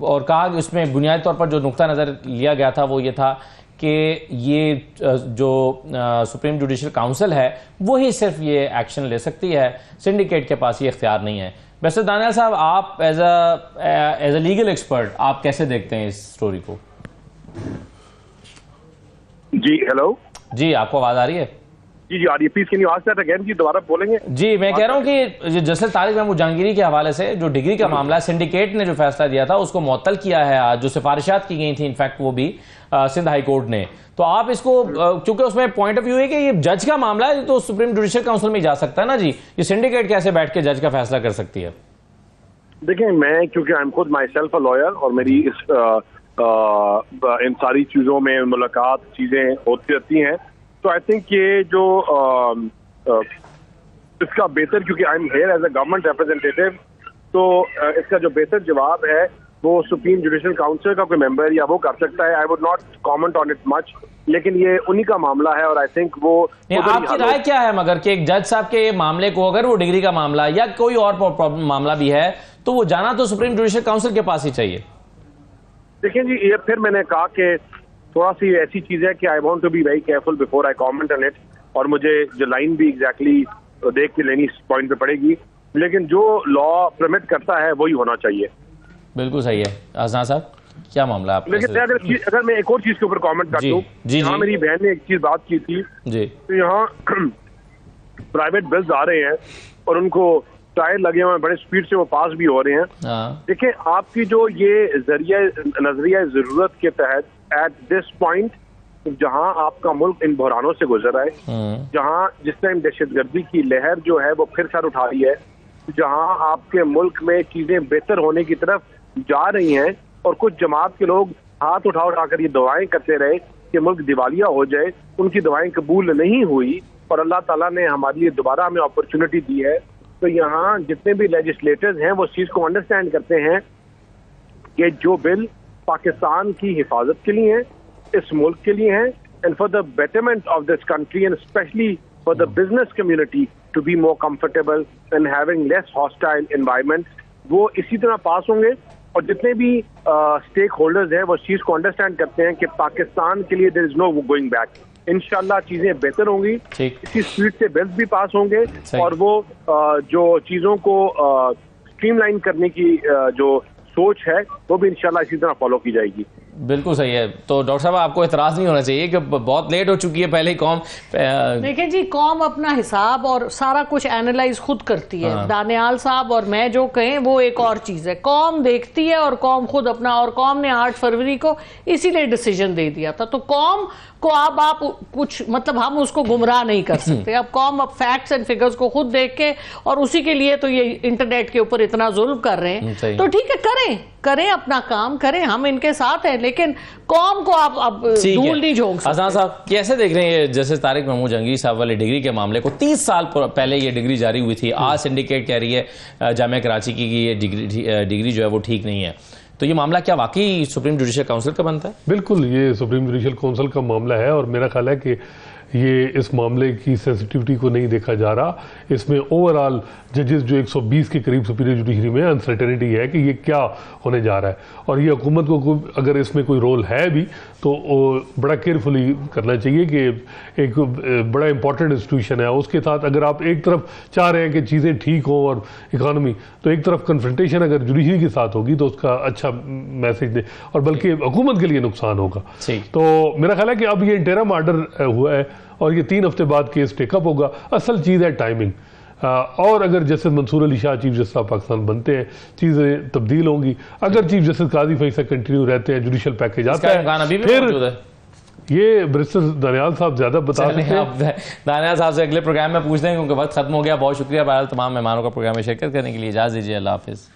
और कहा कि उसमें बुनियादी तौर पर जो नुक्ता नज़र लिया गया था वो ये था कि ये जो सुप्रीम जुडिशल काउंसिल है वही सिर्फ ये एक्शन ले सकती है, सिंडिकेट के पास ये इख्तियार नहीं है। वैसे दानियाल साहब, आप एज अ लीगल एक्सपर्ट आप कैसे देखते हैं इस स्टोरी को? जी हेलो जी, आपको आवाज आ रही है? जी आ रही है। Please can you ask that again? जी दोबारा बोलेंगे? जी मैं कह रहा हूं कि जैसे तारिक महमूद जहांगीरी के हवाले से जो डिग्री का मामला, सिंडिकेट ने जो फैसला दिया था उसको मुअत्तल किया है आज, जो सिफारिशात की गई थी इनफैक्ट वो भी सिंध हाई कोर्ट ने। तो आप इसको, क्योंकि उसमें पॉइंट ऑफ व्यू है कि ये जज का मामला है तो सुप्रीम जुडिशल काउंसिल में जा सकता है ना जी, ये सिंडिकेट कैसे बैठ के जज का फैसला कर सकती है? देखिए, मैं क्योंकि आई एम खुद माई सेल्फ अ लॉयर और मेरी इन सारी चीजों में मुलाकात चीजें होती रहती हैं, तो आई थिंक ये जो इसका बेहतर, क्योंकि I am here as a government representative, तो इसका जो बेहतर जवाब है वो सुप्रीम जुडिशल काउंसिल का कोई मेंबर या वो कर सकता है। I would not comment on it much, लेकिन ये उन्हीं का मामला है और आई थिंक वो। आपकी राय क्या है मगर कि एक जज साहब के मामले को, अगर वो डिग्री का मामला या कोई और मामला भी है, तो वो जाना तो सुप्रीम जुडिशल काउंसिल के पास ही चाहिए? देखिए जी, ये फिर मैंने कहा कि थोड़ा सी ऐसी चीज है कि I want to be very careful before I comment on it, और मुझे जो लाइन भी एग्जैक्टली देख के लेनी इस पॉइंट पे पड़ेगी, लेकिन जो लॉ परमिट करता है वही होना चाहिए। बिल्कुल सही है। अज़नान साहब? क्या मामला है? लेकिन अगर मैं एक और चीज के ऊपर कमेंट कर दूं, यहाँ मेरी बहन ने एक चीज बात की थी जी, तो यहाँ प्राइवेट बिल्स आ रहे हैं और उनको टायर लगे हुए हैं, बड़े स्पीड से वो पास भी हो रहे हैं। देखिए आपकी जो ये नजरिया जरूरत के तहत एट दिस पॉइंट जहां आपका मुल्क इन बहरानों से गुजर रहा है, जहां जिस टाइम दहशतगर्दी की लहर जो है वो फिर सर उठा रही है, जहां आपके मुल्क में चीजें बेहतर होने की तरफ जा रही हैं और कुछ जमात के लोग हाथ उठाकर ये दुआएं करते रहे कि मुल्क दिवालिया हो जाए, उनकी दुआएं कबूल नहीं हुई और अल्लाह ताला ने हमारे लिए दोबारा हमें अपॉर्चुनिटी दी है। तो यहाँ जितने भी लेजिस्लेटर्स हैं वो इस चीज को अंडरस्टैंड करते हैं कि जो बिल पाकिस्तान की हिफाजत के लिए है, इस मुल्क के लिए है, and for the betterment of this country and specially for the business community to be more comfortable and having less hostile environment, वो इसी तरह पास होंगे। और जितने भी स्टेक होल्डर्स हैं वो इस चीज को अंडरस्टैंड करते हैं कि पाकिस्तान के लिए there is no going back. इंशाल्लाह चीजें बेहतर होंगी, इसी स्पीड से बिल्स भी पास होंगे और वो जो चीजों को स्ट्रीमलाइन करने की जो सोच है वो भी इंशाल्लाह इसी तरह फॉलो की जाएगी। बिल्कुल सही है। तो डॉक्टर साहब आपको एतराज नहीं होना चाहिए कि बहुत लेट हो चुकी है, पहले ही कौम देखिए जी, कौम अपना हिसाब और सारा कुछ एनालाइज खुद करती है। दानियाल साहब और मैं जो कहें वो एक और चीज है, कौम देखती है और कौम खुद अपना, और कौम ने 8 फरवरी को इसीलिए डिसीजन दे दिया था। तो कौम को अब आप कुछ मतलब हम उसको गुमराह नहीं कर सकते। अब कौम अब फैक्ट्स एंड फिगर्स को खुद देख के, और उसी के लिए तो ये इंटरनेट के ऊपर इतना जुल्म कर रहे हैं, तो ठीक है करें अपना काम करें, हम इनके साथ हैं, लेकिन कौम को आप अब धूल नहीं झोंक सकते। हसन साहब कैसे देख रहे हैं जैसे तारिक महमूद जहांगीर साहब वाले डिग्री के मामले को? 30 साल पहले ये डिग्री जारी हुई थी, आज सिंडिकेट कह रही है जामिया कराची की कि ये डिग्री जो है वो ठीक नहीं है। तो ये मामला क्या वाकई सुप्रीम जुडिशियल काउंसिल का बनता है? बिल्कुल, ये सुप्रीम जुडिशियल काउंसिल का मामला है और मेरा ख्याल है कि ये इस मामले की सेंसिटिविटी को नहीं देखा जा रहा। इसमें ओवरऑल जजेस जो 120 के करीब सुपीरियर जुडिशरी में अनसर्टेनिटी है कि ये क्या होने जा रहा है, और ये हुकूमत को अगर इसमें कोई रोल है भी तो बड़ा केयरफुली करना चाहिए कि एक बड़ा इंपॉर्टेंट इंस्टीट्यूशन है, उसके साथ अगर आप एक तरफ चाह रहे हैं कि चीज़ें ठीक हों और इकानमी, तो एक तरफ कन्फ्रंटेशन अगर जुडिशरी के साथ होगी तो उसका अच्छा मैसेज दे, और बल्कि हुकूमत के लिए नुकसान होगा। तो मेरा ख्याल है कि अब ये इंटरम आर्डर हुआ है और ये 3 हफ्ते बाद केस टेकअप होगा। असल चीज़ है टाइमिंग, और अगर justice Mansoor Ali Shah chief justice of Pakistan बनते हैं चीज़ें तब्दील होंगी। अगर चीफ जस्टिस काजी फैसला कंटिन्यू रहते हैं, जुडिशियल पैकेज आता है, फिर ये बैरिस्टर दानियाल साहब ज्यादा बता सकते हैं। दानियाल साहब से अगले प्रोग्राम में पूछ देंगे क्योंकि वक्त खत्म हो गया। बहुत शुक्रिया बहरहाल तमाम मेहमानों का प्रोग्राम में शिरकत करने के लिए। इजाज़त दीजिए, अल्लाह हाफिज़।